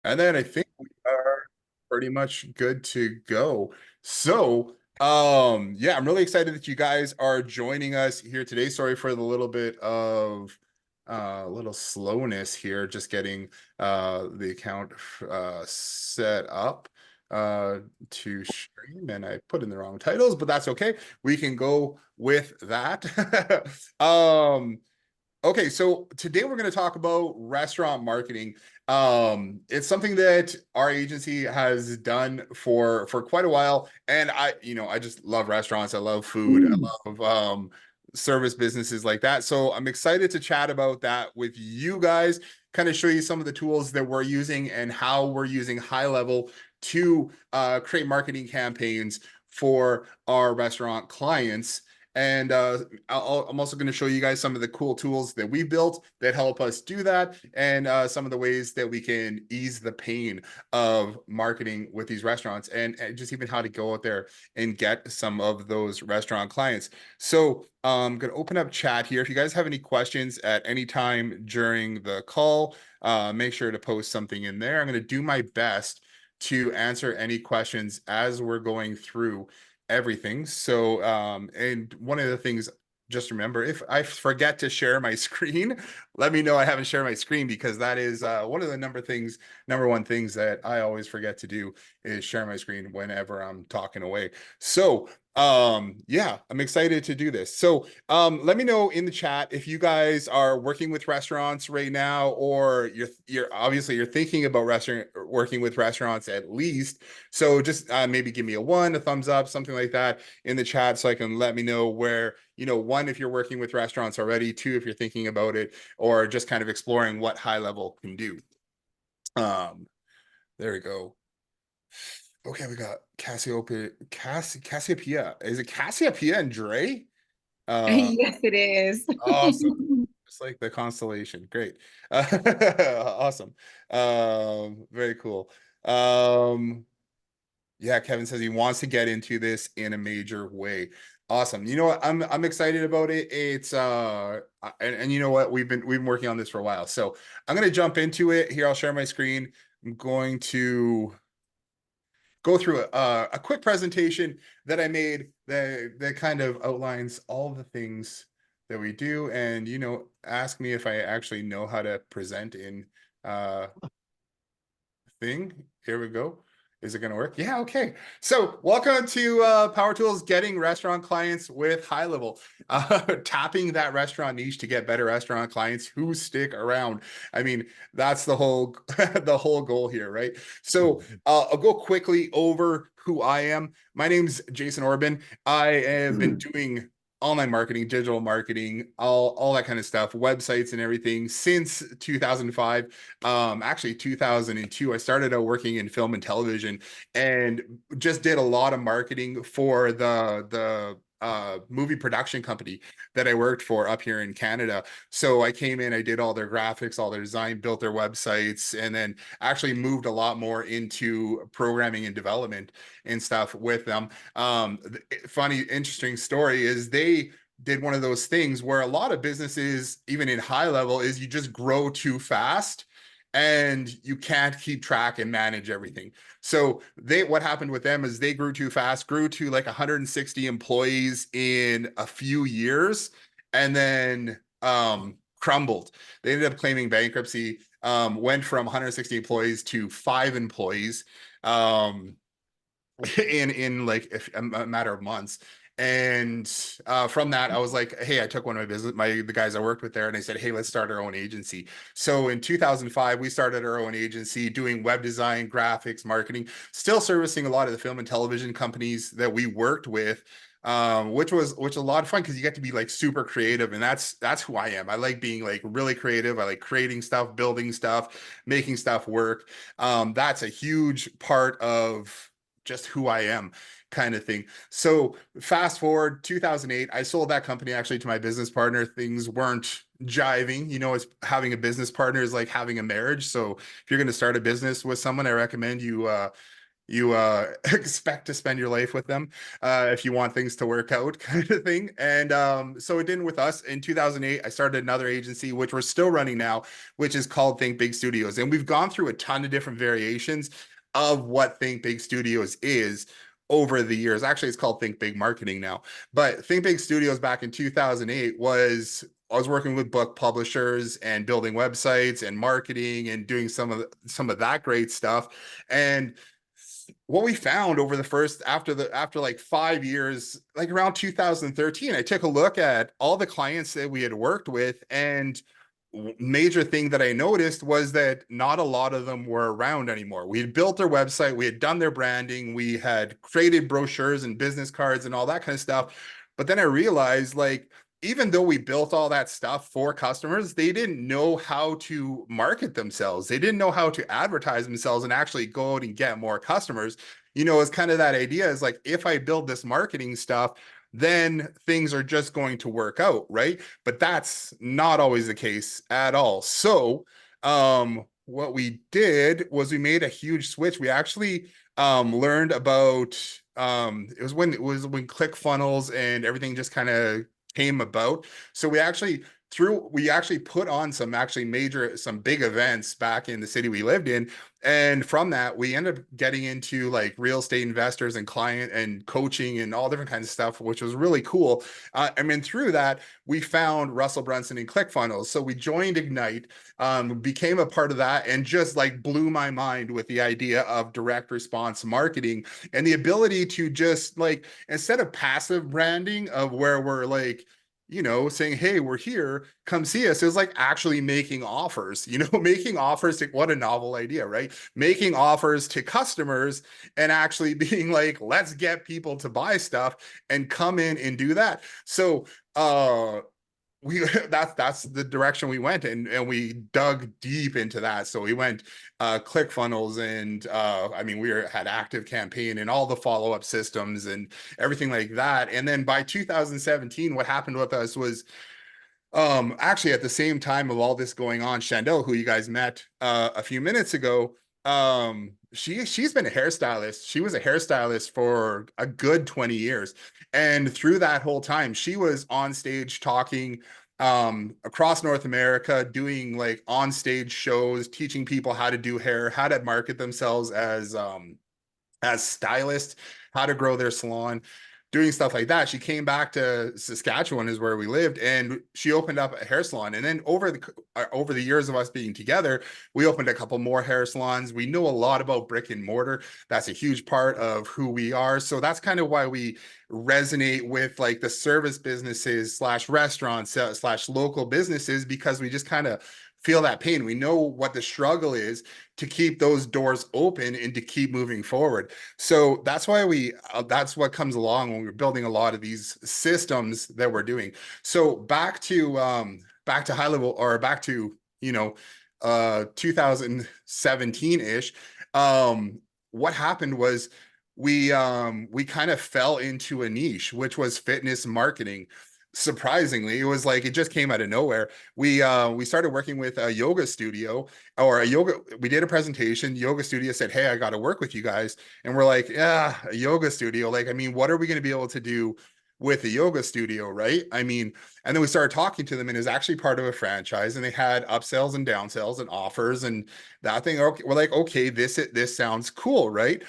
And then I think we are pretty much good to go. So, yeah, I'm really excited that you guys are joining us here today. Sorry for the little bit of little slowness here, just getting the account set up to stream, and I put in the wrong titles, but that's okay. We can go with that. Okay, so today we're going to talk about restaurant marketing. It's something that our agency has done for quite a while, and I just love restaurants. I love food. Mm. I love service businesses like that. So I'm excited to chat about that with you guys, kind of show you some of the tools that we're using and how we're using high level to create marketing campaigns for our restaurant clients. And I'm also going to show you guys some of the cool tools that we built that help us do that, and some of the ways that we can ease the pain of marketing with these restaurants, and just even how to go out there and get some of those restaurant clients. So I'm going to open up chat here. If you guys have any questions at any time during the call, make sure to post something in there. I'm going to do my best to answer any questions as we're going through everything. So, and one of the things, just remember, if I forget to share my screen, let me know I haven't shared my screen, because that is one of the number one things that I always forget to do is share my screen whenever I'm talking away. So, yeah, I'm excited to do this. So, let me know in the chat if you guys are working with restaurants right now, or you're obviously you're thinking about restaurant working with restaurants at least. So just maybe give me a one, a thumbs up, something like that in the chat, so I can let me know where, one, if you're working with restaurants already, two, if you're thinking about it, or just kind of exploring what high level can do. Um, there we go. Okay, we got Cassiopeia. Is it Cassiopeia and Dre? Uh, Yes, it is. awesome. Just like the constellation. Great. Awesome. Very cool. Yeah, Kevin says he wants to get into this in a major way. Awesome. You know what? I'm excited about it. It's and you know what? We've been working on this for a while. So I'm gonna jump into it. Here, I'll share my screen. I'm going to go through a quick presentation that I made that kind of outlines all the things that we do, and ask me if I actually know how to present in uh thing. Here we go. Is it going to work? Yeah, okay. So welcome to Power Tools, getting restaurant clients with high level, tapping that restaurant niche to get better restaurant clients who stick around. I mean, that's the whole the whole goal here, right? So I'll go quickly over who I am. My name's Jason Orban. I have been doing online marketing, digital marketing, all that kind of stuff, websites and everything since 2005. Actually 2002, I started out working in film and television, and just did a lot of marketing for the movie production company that I worked for up here in Canada. So I came in, I did all their graphics, all their design, built their websites, and then actually moved a lot more into programming and development and stuff with them. Funny, interesting story is they did one of those things where a lot of businesses, even in high level, is you just grow too fast and you can't keep track and manage everything. So what happened with them is they grew too fast, grew to like 160 employees in a few years, and then crumbled. They ended up claiming bankruptcy, went from 160 employees to 5 employees. Um, in like a matter of months. And from that, I was like, hey, I took one of the guys I worked with there, and I said, hey, let's start our own agency. So in 2005, we started our own agency doing web design, graphics, marketing, still servicing a lot of the film and television companies that we worked with, which a lot of fun, because you get to be like super creative, and that's who I am. I like being like really creative. I like creating stuff, building stuff, making stuff work. That's a huge part of just who I am, kind of thing. So fast forward 2008, I sold that company actually to my business partner. Things weren't jiving. As having a business partner is like having a marriage. So if you're going to start a business with someone, I recommend you expect to spend your life with them if you want things to work out, kind of thing. And so it didn't with us. In 2008, I started another agency, which we're still running now, which is called Think Big Studios. And we've gone through a ton of different variations of what Think Big Studios is over the years. Actually, it's called Think Big Marketing now. But Think Big Studios back in 2008 was I was working with book publishers and building websites and marketing and doing some of that great stuff. And what we found over the first after like 5 years, like around 2013, I took a look at all the clients that we had worked with, and major thing that I noticed was that not a lot of them were around anymore. We had built their website, we had done their branding, we had created brochures and business cards and all that kind of stuff. But then I realized, like, even though we built all that stuff for customers, they didn't know how to market themselves. They didn't know how to advertise themselves and actually go out and get more customers. It's kind of that idea is like, if I build this marketing stuff, then things are just going to work out, right? But that's not always the case at all. So, what we did was we made a huge switch. We actually learned about it was when ClickFunnels and everything just kind of came about. So we actually put on some big events back in the city we lived in. And from that, we ended up getting into like real estate investors and client and coaching and all different kinds of stuff, which was really cool. Through that, we found Russell Brunson and ClickFunnels. So we joined Ignite, became a part of that, and just like blew my mind with the idea of direct response marketing and the ability to just like, instead of passive branding of where we're like, saying, hey, we're here, come see us. It was like actually making offers, making offers to, what a novel idea, right? Making offers to customers and actually being like, let's get people to buy stuff and come in and do that. So, we that's the direction we went, and we dug deep into that. So we went ClickFunnels, and had active campaign and all the follow-up systems and everything like that. And then by 2017, what happened with us was actually at the same time of all this going on, Chandel, who you guys met a few minutes ago, she's been a hairstylist. She was a hairstylist for a good 20 years. And through that whole time, she was on stage talking across North America, doing like on stage shows, teaching people how to do hair, how to market themselves as stylists, how to grow their salon, doing stuff like that. She came back to Saskatchewan, is where we lived, and she opened up a hair salon. And then over the years of us being together, we opened a couple more hair salons. We know a lot about brick and mortar. That's a huge part of who we are. So that's kind of why we resonate with like the service businesses slash restaurants slash local businesses, because we just kind of feel that pain. We know what the struggle is to keep those doors open and to keep moving forward. So that's why that's what comes along when we're building a lot of these systems that we're doing. So back to high level, or back to 2017-ish. What happened was we kind of fell into a niche, which was fitness marketing. Surprisingly, it was like it just came out of nowhere. We started working with a yoga studio, or a yoga. We did a presentation. Yoga studio said, hey, I got to work with you guys. And we're like, yeah, a yoga studio, like, I mean, what are we going to be able to do with a yoga studio, right? I mean, and then we started talking to them, and it was actually part of a franchise, and they had upsells and downsells and offers and that thing. Okay, we're like, okay, this sounds cool, right?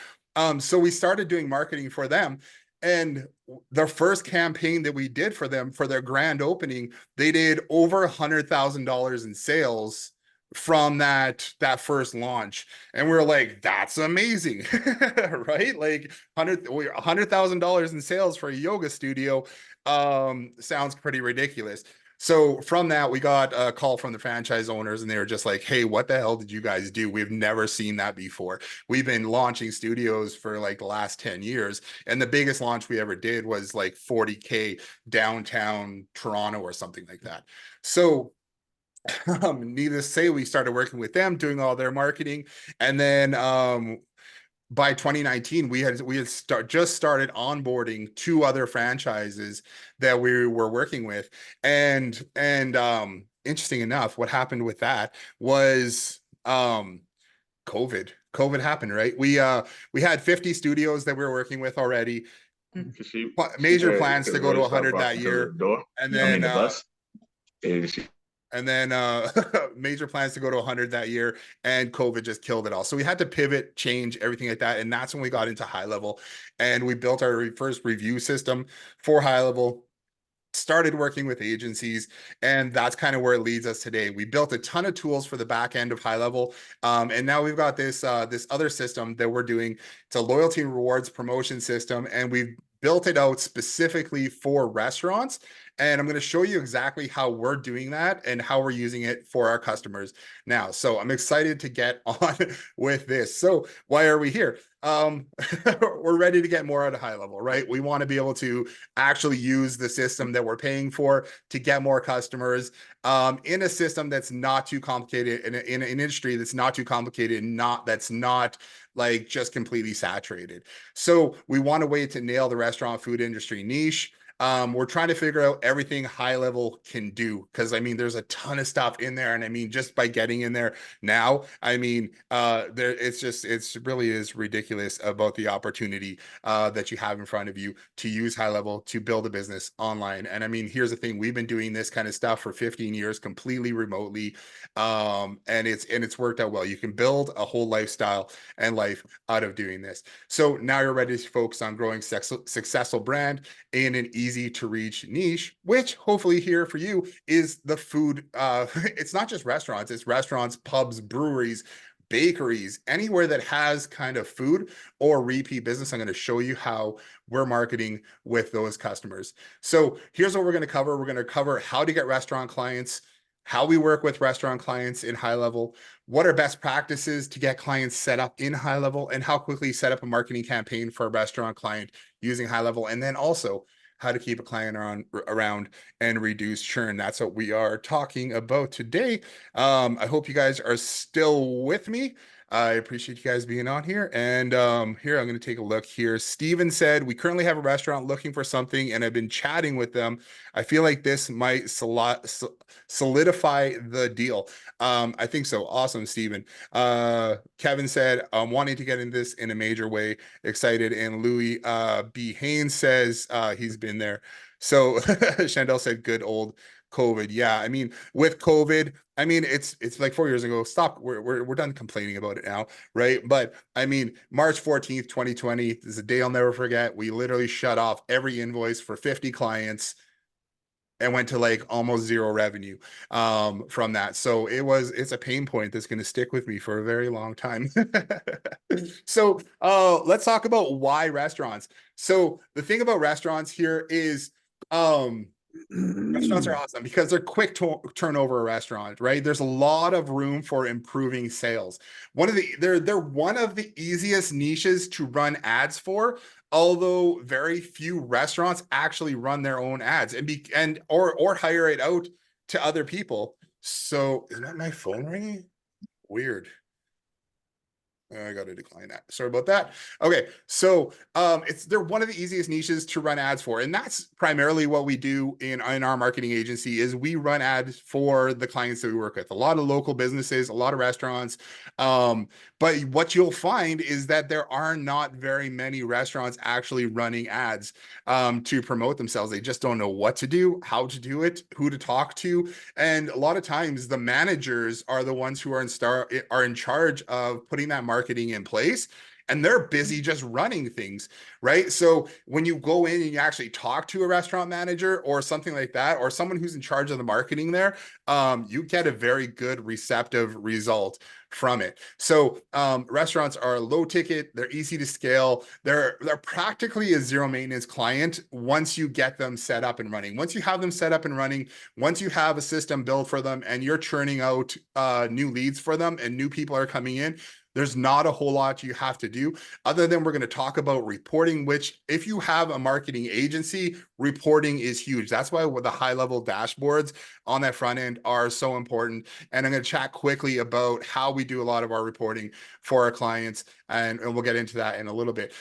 So we started doing marketing for them. And the first campaign that we did for them for their grand opening, they did over $100,000 in sales from that first launch. And we are like, that's amazing. Right? Like $100,000 in sales for a yoga studio sounds pretty ridiculous. So from that, we got a call from the franchise owners, and they were just like, hey, what the hell did you guys do? We've never seen that before. We've been launching studios for like the last 10 years. And the biggest launch we ever did was like 40K downtown Toronto or something like that. So needless to say, we started working with them, doing all their marketing. And then by 2019, just started onboarding two other franchises that we were working with. And interesting enough, what happened with that was COVID. COVID happened, right? We had 50 studios that we were working with already, She major could plans to go to really start 100 that walking to the year. door. And I mean then the bus. And she and then major plans to go to 100 that year, and COVID just killed it all. So we had to pivot, change everything like that, and that's when we got into high level, and we built our first review system for high level, started working with agencies, and that's kind of where it leads us today. We built a ton of tools for the back end of high level, and now we've got this other system that we're doing. It's a loyalty and rewards promotion system, and we've built it out specifically for restaurants. And I'm going to show you exactly how we're doing that and how we're using it for our customers now. So I'm excited to get on with this. So why are we here? We're ready to get more out of high level, right? We want to be able to actually use the system that we're paying for to get more customers, in a system that's not too complicated, in an industry that's not too complicated, that's not like just completely saturated. So we want a way to nail the restaurant food industry niche. We're trying to figure out everything high level can do, because I mean there's a ton of stuff in there, and I mean just by getting in there now, I mean it's really is ridiculous about the opportunity that you have in front of you to use high level to build a business online. And I mean, here's the thing, we've been doing this kind of stuff for 15 years completely remotely, and it's worked out well. You can build a whole lifestyle and life out of doing this. So now you're ready to focus on growing successful brand in an easy to reach niche, which hopefully here for you is the food. It's not just restaurants, it's restaurants, pubs, breweries, bakeries, anywhere that has kind of food or repeat business. I'm going to show you how we're marketing with those customers. So here's what we're going to cover. We're going to cover how to get restaurant clients, how we work with restaurant clients in high level, what are best practices to get clients set up in high level, and how quickly set up a marketing campaign for a restaurant client using high level, and then also how to keep a client around and reduce churn. That's what we are talking about today. I hope you guys are still with me. I appreciate you guys being on here. And here, I'm going to take a look here. Steven said, we currently have a restaurant looking for something, and I've been chatting with them. I feel like this might solidify the deal. I think so. Awesome, Steven. Kevin said, I'm wanting to get in this in a major way. Excited. And Louis B. Haynes says he's been there. So Chandel said, good old COVID. Yeah, I mean, with COVID, I mean, it's like 4 years ago. Stop. We're done complaining about it now, right? But I mean, March 14th, 2020 is a day I'll never forget. We literally shut off every invoice for 50 clients and went to like almost zero revenue from that. So it's a pain point that's going to stick with me for a very long time. So let's talk about why restaurants. So the thing about restaurants here is restaurants are awesome because they're quick turnover restaurant, right? There's a lot of room for improving sales. They're one of the easiest niches to run ads for, although very few restaurants actually run their own ads or hire it out to other people. So is that my phone ringing? Weird. I got to decline that. Sorry about that. Okay, so they're one of the easiest niches to run ads for, and that's primarily what we do in our marketing agency. Is we run ads for the clients that we work with. A lot of local businesses, a lot of restaurants. But what you'll find is that there are not very many restaurants actually running ads to promote themselves. They just don't know what to do, how to do it, who to talk to, and a lot of times the managers are the ones who are in charge of putting that marketing in place, and they're busy just running things, right? So when you go in and you actually talk to a restaurant manager or something like that, or someone who's in charge of the marketing there, you get a very good receptive result from it. So restaurants are low ticket, they're easy to scale, they're practically a zero maintenance client once you get them set up and running. Once you have them set up and running, once you have a system built for them and you're churning out new leads for them and new people are coming in, there's not a whole lot you have to do other than we're going to talk about reporting, which if you have a marketing agency, reporting is huge. That's why the high level dashboards on that front end are so important. And I'm going to chat quickly about how we do a lot of our reporting for our clients. And we'll get into that in a little bit.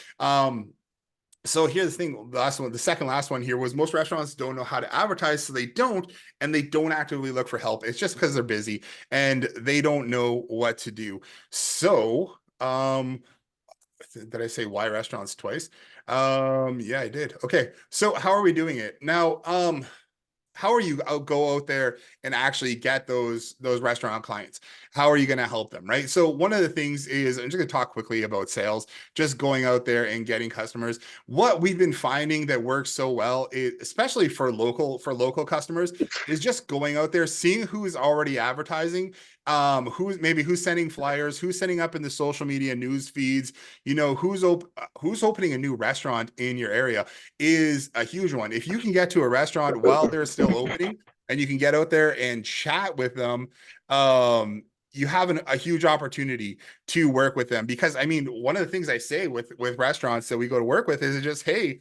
So here's the thing, the second last one here was most restaurants don't know how to advertise, so they don't actively look for help. It's just because they're busy and they don't know what to do. So Did I say why restaurants twice? Yeah, I did. Okay. So how are we doing it now? How are you go out there and actually get those restaurant clients? How are you going to help them, right? So one of the things is, I'm just going to talk quickly about sales, just going out there and getting customers. What we've been finding that works so well is, especially for local customers, is just going out there, seeing who's already advertising, who's sending flyers, who's setting up in the social media news feeds, who's opening a new restaurant in your area is a huge one. If you can get to a restaurant while they're still opening and you can get out there and chat with them, you have a huge opportunity to work with them. Because I mean, one of the things I say with restaurants that we go to work with is just, hey,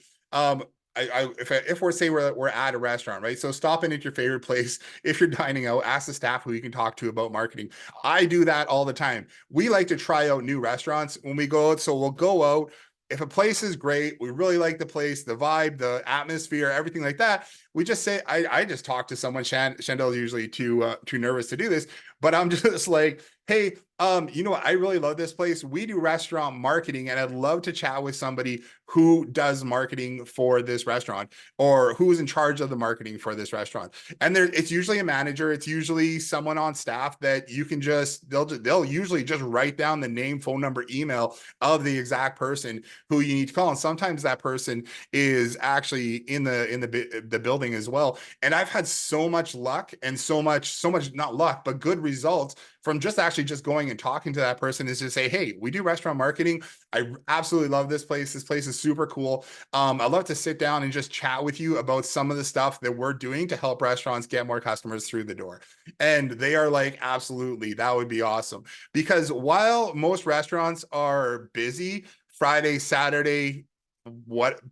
if we're say we're at a restaurant, right? So stop in at your favorite place. If you're dining out, ask the staff who you can talk to about marketing. I do that all the time. We like to try out new restaurants when we go out. So we'll go out. If a place is great, we really like the place, the vibe, the atmosphere, everything like that. We just say, I just talked to someone. Chandel's usually too nervous to do this, but I'm just like, hey, I really love this place. We do restaurant marketing, and I'd love to chat with somebody who does marketing for this restaurant or who's in charge of the marketing for this restaurant. And it's usually a manager. It's usually someone on staff that you can they'll usually just write down the name, phone number, email of the exact person who you need to call. And sometimes that person is actually in the building as well. And I've had so much luck and so much, not luck, but good results from just going and talking to that person, is to say, hey, we do restaurant marketing. I absolutely love this place. This place is super cool. I'd love to sit down and just chat with you about some of the stuff that we're doing to help restaurants get more customers through the door. And they are like, absolutely, that would be awesome. Because while most restaurants are busy, Friday, Saturday,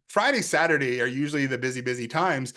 Friday, Saturday are usually the busy times.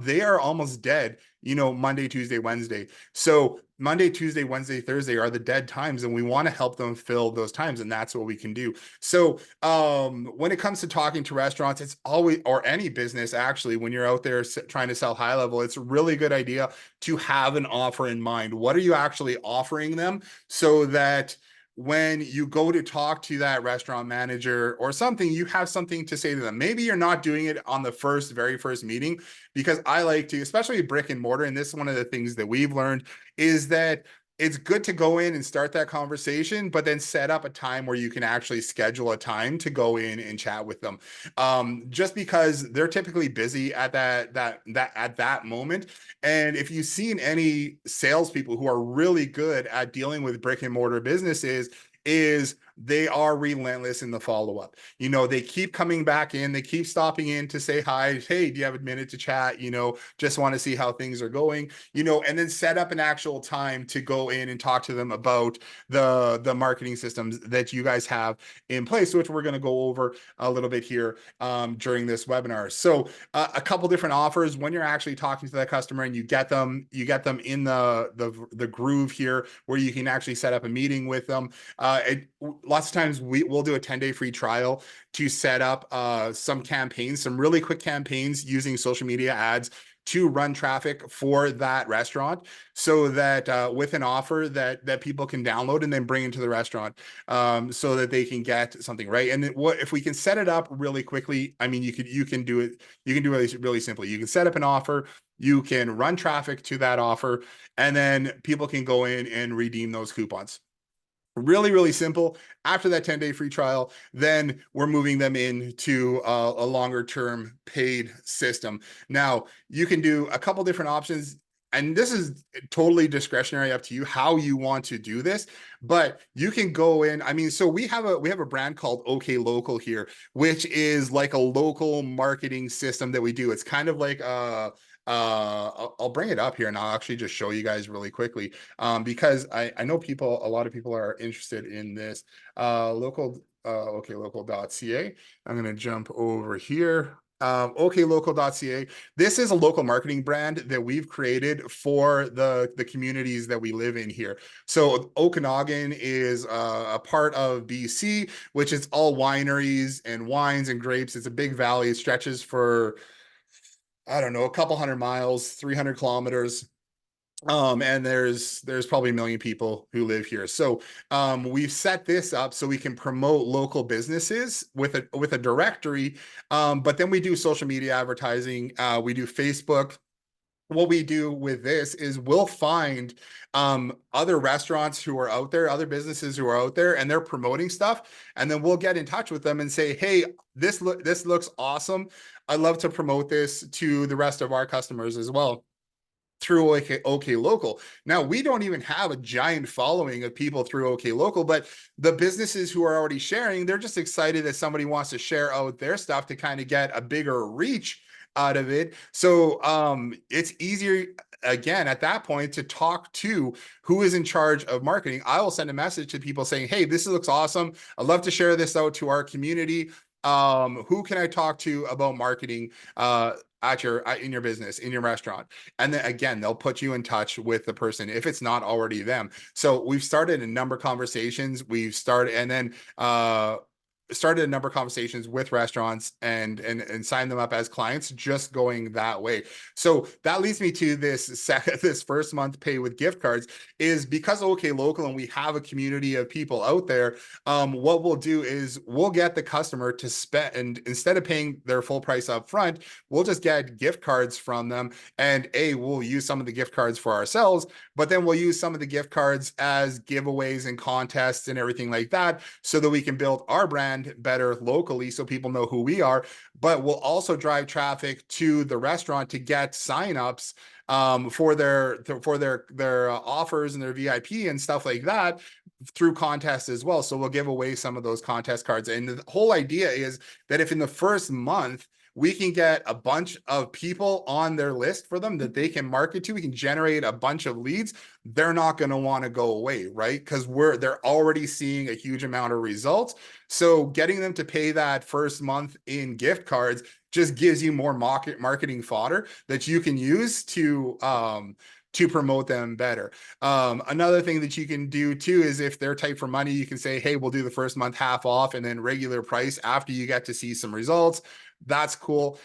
They are almost dead, Monday, Tuesday, Wednesday. So Monday, Tuesday, Wednesday, Thursday are the dead times, and we want to help them fill those times, and that's what we can do. So when it comes to talking to restaurants, it's always, or any business actually, when you're out there trying to sell high level, it's a really good idea to have an offer in mind. What are you actually offering them, so that when you go to talk to that restaurant manager or something, you have something to say to them. Maybe you're not doing it on the very first meeting, because I like to, especially brick and mortar, and this is one of the things that we've learned, is that it's good to go in and start that conversation, but then set up a time where you can actually schedule a time to go in and chat with them. Just because they're typically busy at that moment. And if you've seen any salespeople who are really good at dealing with brick and mortar businesses, is they are relentless in the follow-up. They keep coming back in, they keep stopping in to say hi. Hey, do you have a minute to chat? Just want to see how things are going, and then set up an actual time to go in and talk to them about the marketing systems that you guys have in place, which we're going to go over a little bit here during this webinar. So a couple different offers when you're actually talking to that customer, and you get them in the groove here where you can actually set up a meeting with them. Lots of times we'll do a 10-day free trial to set up some campaigns, some really quick campaigns using social media ads to run traffic for that restaurant, so that with an offer that people can download and then bring into the restaurant, so that they can get something, right? And what if we can set it up really quickly? I mean, you can do it really, really simply. You can set up an offer, you can run traffic to that offer, and then people can go in and redeem those coupons. Really, really simple. After that 10-day free trial, then we're moving them into a longer term paid system. Now, you can do a couple different options, and this is totally discretionary, up to you how you want to do this, but you can go in. I mean, so we have a brand called OK Local here, which is like a local marketing system that we do. It's kind of like I'll bring it up here and I'll actually just show you guys really quickly, because I know a lot of people are interested in this. OKLocal.ca. I'm going to jump over here. OKLocal.ca. This is a local marketing brand that we've created for the communities that we live in here. So Okanagan is a part of BC, which is all wineries and wines and grapes. It's a big valley. It stretches for, I don't know, a couple hundred miles, 300 kilometers. And there's probably 1 million people who live here. So we've set this up so we can promote local businesses with a directory. But then we do social media advertising. We do Facebook. What we do with this is we'll find other restaurants who are out there, other businesses who are out there, and they're promoting stuff, and then we'll get in touch with them and say, hey, this looks awesome. I'd love to promote this to the rest of our customers as well through OK Local. Now, we don't even have a giant following of people through OK Local, but the businesses who are already sharing, they're just excited that somebody wants to share out their stuff to kind of get a bigger reach out of it. So it's easier again at that point to talk to who is in charge of marketing. I will send a message to people saying, hey, this looks awesome. I'd love to share this out to our community. Who can I talk to about marketing in your business, in your restaurant? And then again, they'll put you in touch with the person if it's not already them. So we've started a number of conversations. We've started and then started a number of conversations with restaurants and signed them up as clients, just going that way. So that leads me to this first month pay with gift cards is because OK Local and we have a community of people out there. What we'll do is we'll get the customer to spend, and instead of paying their full price up front, we'll just get gift cards from them. And we'll use some of the gift cards for ourselves, but then we'll use some of the gift cards as giveaways and contests and everything like that so that we can build our brand better locally so people know who we are. But we'll also drive traffic to the restaurant to get signups for their offers and their VIP and stuff like that through contests as well. So we'll give away some of those contest cards. And the whole idea is that if in the first month we can get a bunch of people on their list for them that they can market to, we can generate a bunch of leads, they're not going to want to go away, right? Because they're already seeing a huge amount of results. So getting them to pay that first month in gift cards just gives you more marketing fodder that you can use to promote them better. Another thing that you can do too is if they're tight for money, you can say, hey, we'll do the first month half off and then regular price after you get to see some results. That's cool.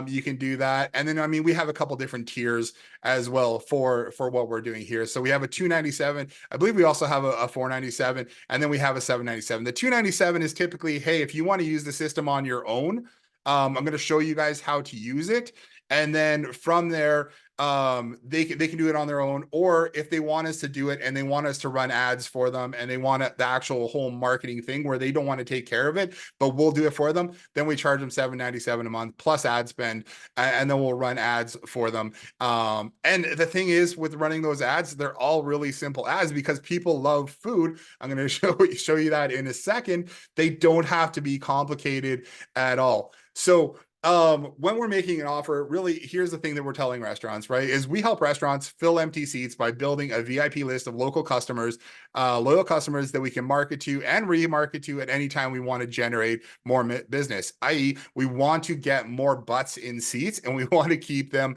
You can do that. And then, I mean, we have a couple different tiers as well for what we're doing here. So we have a $297. I believe we also have a $497, and then we have a $797. The $297 is typically, hey, if you want to use the system on your own, I'm going to show you guys how to use it. And then from there, they can do it on their own, or if they want us to do it and they want us to run ads for them and they want the actual whole marketing thing where they don't want to take care of it, but we'll do it for them, then we charge them $797 a month plus ad spend, and then we'll run ads for them. And the thing is with running those ads, they're all really simple ads because people love food. I'm going to show you that in a second. They don't have to be complicated at all. So when we're making an offer, really, here's the thing that we're telling restaurants, right? Is we help restaurants fill empty seats by building a VIP list of local customers, loyal customers that we can market to and remarket to at any time we want to generate more business, i.e. we want to get more butts in seats and we want to keep them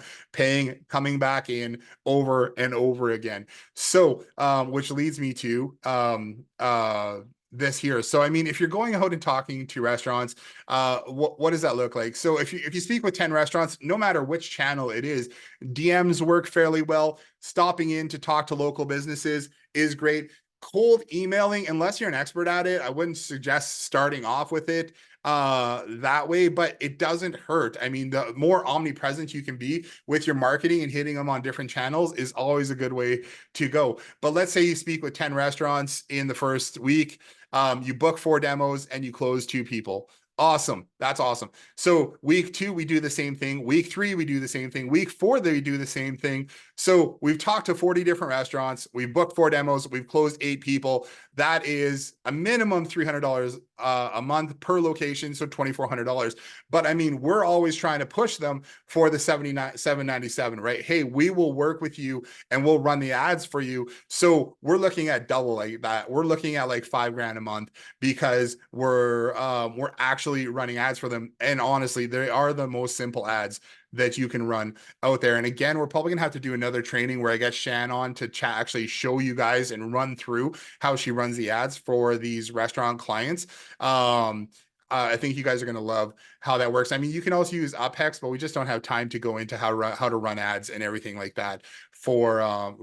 coming back in over and over again. So, which leads me to, this here. So, I mean, if you're going out and talking to restaurants, what does that look like? So if you speak with 10 restaurants, no matter which channel it is, DMs work fairly well. Stopping in to talk to local businesses is great. Cold emailing, unless you're an expert at it, I wouldn't suggest starting off with it that way, but it doesn't hurt. I mean, the more omnipresent you can be with your marketing and hitting them on different channels is always a good way to go. But let's say you speak with 10 restaurants in the first week, you book 4 demos and you close 2 people. Awesome. That's awesome. So week 2, we do the same thing. Week 3, we do the same thing. Week 4, we do the same thing. So we've talked to 40 different restaurants. We've booked 4 demos. We've closed 8 people. That is a minimum $300 a month per location. So $2,400. But I mean, we're always trying to push them for the $797, right? Hey, we will work with you and we'll run the ads for you. So we're looking at double like that. We're looking at like $5,000 a month because we're actually running ads for them. And honestly, they are the most simple ads that you can run out there. And again, we're probably gonna have to do another training where I get Shan on to actually show you guys and run through how she runs the ads for these restaurant clients. I think you guys are going to love how that works. I mean, you can also use Uphex, but we just don't have time to go into how to run ads and everything like that for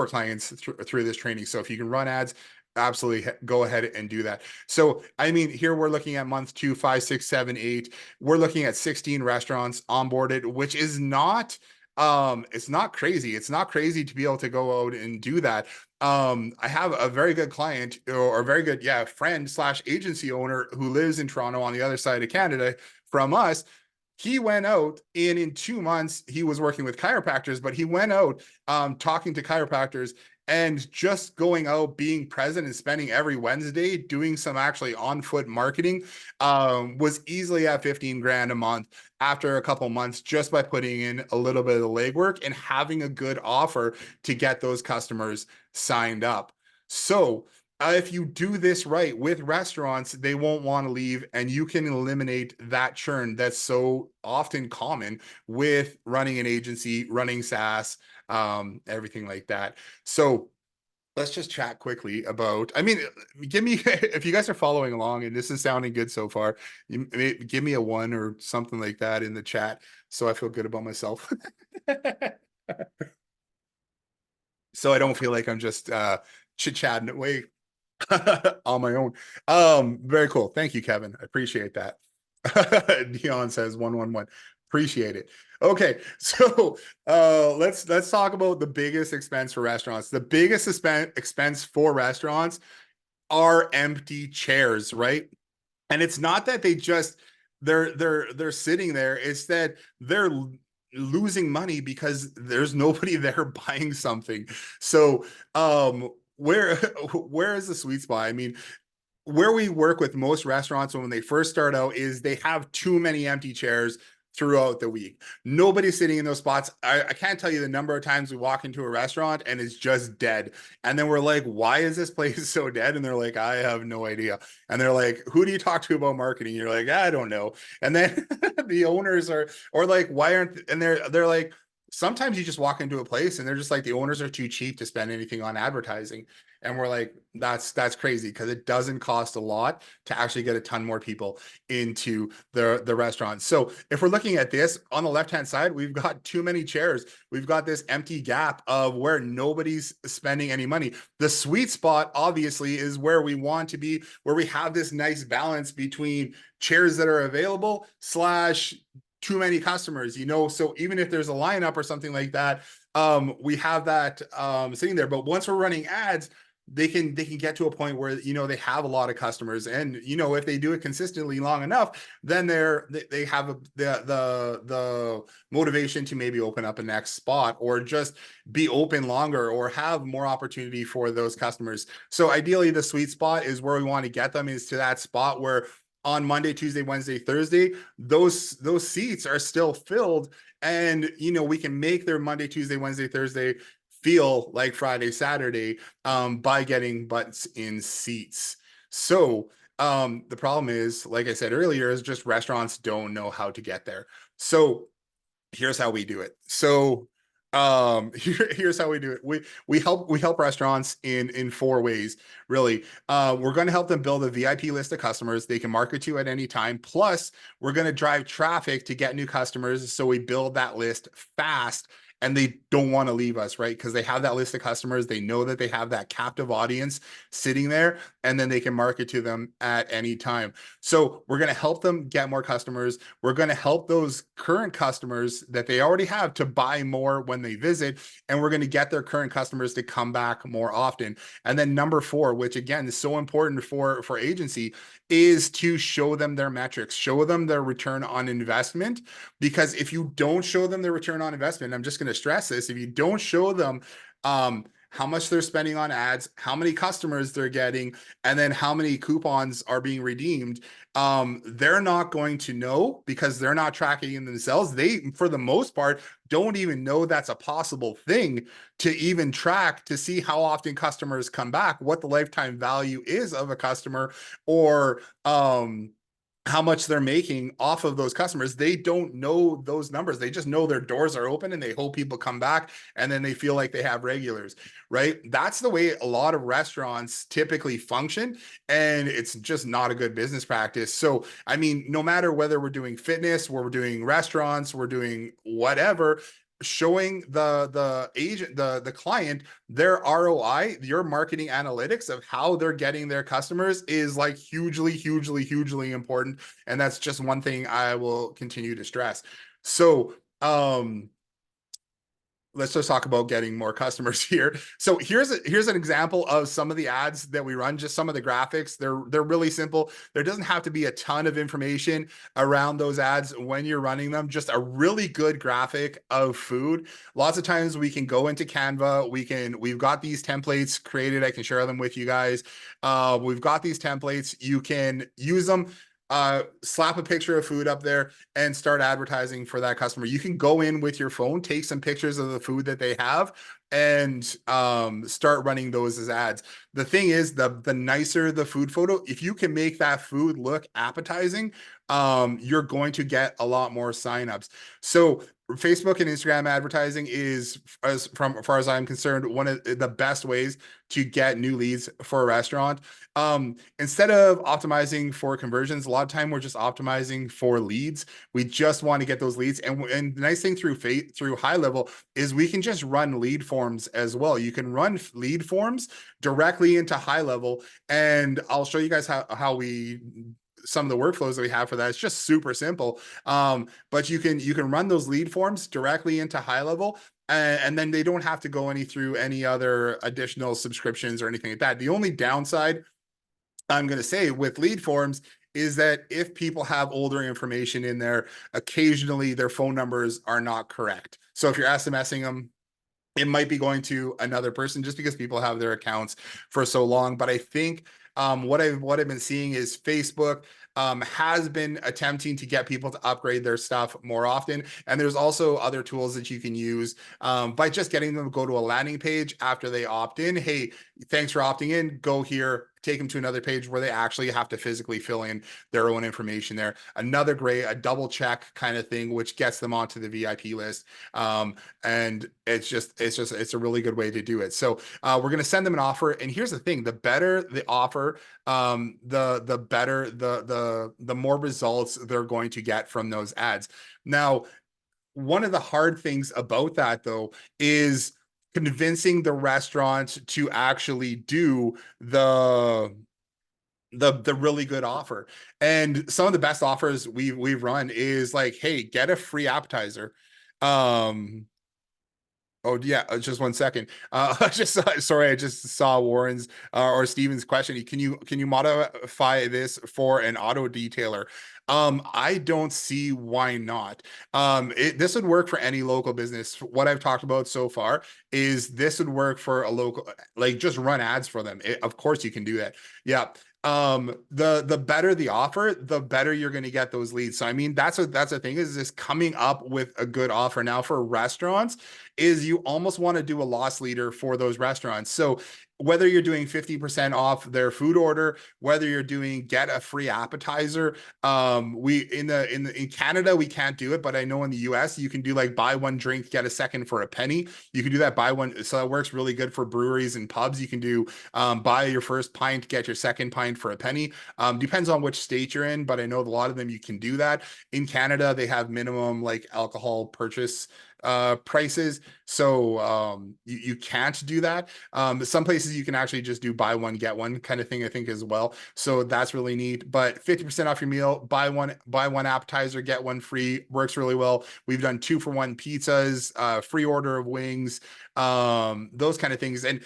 clients through this training. So if you can run ads, absolutely go ahead and do that. So I mean, here we're looking at month 2, 5, 6, 7, 8. We're looking at 16 restaurants onboarded, which is not it's not crazy. It's not crazy to be able to go out and do that. I have a very good client or a very good, yeah, friend slash agency owner who lives in Toronto on the other side of Canada from us. He went out and in 2 months he was working with chiropractors, but he went out talking to chiropractors and just going out, being present and spending every Wednesday doing some actually on foot marketing was easily at 15 grand a month after a couple months, just by putting in a little bit of the legwork and having a good offer to get those customers signed up. So if you do this right with restaurants, they won't want to leave, and you can eliminate that churn that's so often common with running an agency, running SaaS, everything like that. So let's just chat quickly about, I mean, give me, if you guys are following along and this is sounding good so far, give me a 1 or something like that in the chat so I feel good about myself. So I don't feel like I'm just chit-chatting away on my own. Very cool. Thank you, Kevin. I appreciate that. Dion says 111. Appreciate it. Okay, so let's talk about the biggest expense for restaurants. The biggest expense for restaurants are empty chairs, right? And it's not that they just they're sitting there, it's that they're losing money because there's nobody there buying something. So where where is the sweet spot? I mean, where we work with most restaurants when they first start out is they have too many empty chairs throughout the week. Nobody's sitting in those spots. I can't tell you the number of times we walk into a restaurant and it's just dead. And then we're like, why is this place so dead? And they're like, I have no idea. And they're like, who do you talk to about marketing? You're like, I don't know. And then the owners are, or like, why aren't, and they're like, sometimes you just walk into a place and they're just like, the owners are too cheap to spend anything on advertising. And we're like, that's crazy, because it doesn't cost a lot to actually get a ton more people into the restaurant. So if we're looking at this on the left hand side, we've got too many chairs. We've got this empty gap of where nobody's spending any money. The sweet spot obviously is where we want to be, where we have this nice balance between chairs that are available slash too many customers, you know. So even if there's a lineup or something like that, we have that sitting there. But once we're running ads, they can get to a point where, you know, they have a lot of customers, and you know, if they do it consistently long enough, then they have the motivation to maybe open up a next spot or just be open longer or have more opportunity for those customers. So ideally the sweet spot is where we want to get them, is to that spot where on Monday, Tuesday, Wednesday, Thursday, those seats are still filled, and you know, we can make their Monday, Tuesday, Wednesday, Thursday feel like Friday, Saturday, by getting butts in seats. So the problem is, like I said earlier, is just restaurants don't know how to get there. So here's how we do it. So here's how we do it. We help restaurants in 4 ways, really. We're going to help them build a VIP list of customers they can market to at any time. Plus, we're going to drive traffic to get new customers, so we build that list fast and they don't want to leave us, right? Because they have that list of customers, they know that they have that captive audience sitting there, and then they can market to them at any time. So we're going to help them get more customers. We're going to help those current customers that they already have to buy more when they visit, and we're going to get their current customers to come back more often. And then number 4, which again is so important for agency, is to show them their metrics, show them their return on investment. Because if you don't show them their return on investment, I'm just going to stress this, if you don't show them how much they're spending on ads, how many customers they're getting, and then how many coupons are being redeemed, they're not going to know, because they're not tracking it themselves. They, for the most part, don't even know that's a possible thing to even track, to see how often customers come back, what the lifetime value is of a customer, or how much they're making off of those customers. They don't know those numbers. They just know their doors are open and they hope people come back, and then they feel like they have regulars, right? That's the way a lot of restaurants typically function, and it's just not a good business practice. So, I mean, no matter whether we're doing fitness, we're doing restaurants, we're doing whatever, showing the agent, the client, their ROI, your marketing analytics of how they're getting their customers is like hugely important. And that's just one thing I will continue to stress. So, let's just talk about getting more customers here. So here's an example of some of the ads that we run, just some of the graphics. They're really simple. There doesn't have to be a ton of information around those ads when you're running them. Just a really good graphic of food. Lots of times we can go into Canva. We've got these templates created. I can share them with you guys. We've got these templates. You can use them. Slap a picture of food up there and start advertising for that customer. You can go in with your phone, take some pictures of the food that they have, and start running those as ads. The thing is, the nicer the food photo, if you can make that food look appetizing, you're going to get a lot more signups. So Facebook and Instagram advertising is, as far as I'm concerned, one of the best ways to get new leads for a restaurant. Instead of optimizing for conversions, a lot of time we're just optimizing for leads. We just want to get those leads. And the nice thing through High Level is we can just run lead forms as well. You can run lead forms directly into High Level, and I'll show you guys how we some of the workflows that we have for that. It's just super simple. But you can run those lead forms directly into High Level, and then they don't have to go through any other additional subscriptions or anything like that. The only downside I'm going to say with lead forms is that if people have older information in there, occasionally their phone numbers are not correct. So if you're SMSing them, it might be going to another person just because people have their accounts for so long. But I think what I've been seeing is Facebook has been attempting to get people to upgrade their stuff more often. And there's also other tools that you can use by just getting them to go to a landing page after they opt in. Hey, thanks for opting in. Go here, take them to another page where they actually have to physically fill in their own information there. Another great, a double check kind of thing, which gets them onto the VIP list. And it's a really good way to do it. So we're going to send them an offer. And here's the thing, the better the offer, the better the more results they're going to get from those ads. Now, one of the hard things about that though is convincing the restaurant to actually do the really good offer. And some of the best offers we've run is like, hey, get a free appetizer. Oh yeah, just 1 second. I just saw Warren's or Steven's question. Can you modify this for an auto detailer? I don't see why not. This would work for any local business. What I've talked about so far is this would work for a local, like just run ads for them. Of course you can do that. Yeah. The better the offer, the better you're going to get those leads. So I mean, that's the thing is just coming up with a good offer. Now for restaurants is you almost want to do a loss leader for those restaurants. So whether you're doing 50% off their food order, whether you're doing get a free appetizer, we in Canada we can't do it, but I know in the US you can do like buy one drink get a second for a penny. You can do that buy one, so that works really good for breweries and pubs. You can do buy your first pint, get your second pint for a penny. Depends on which state you're in, but I know a lot of them you can do that. In Canada they have minimum like alcohol purchase prices, so you can't do that. Some places you can actually just do buy one get one kind of thing, I think, as well, so that's really neat. But 50% off your meal, buy one appetizer get one free, works really well. We've done 2-for-1 pizzas, free order of wings, those kind of things. And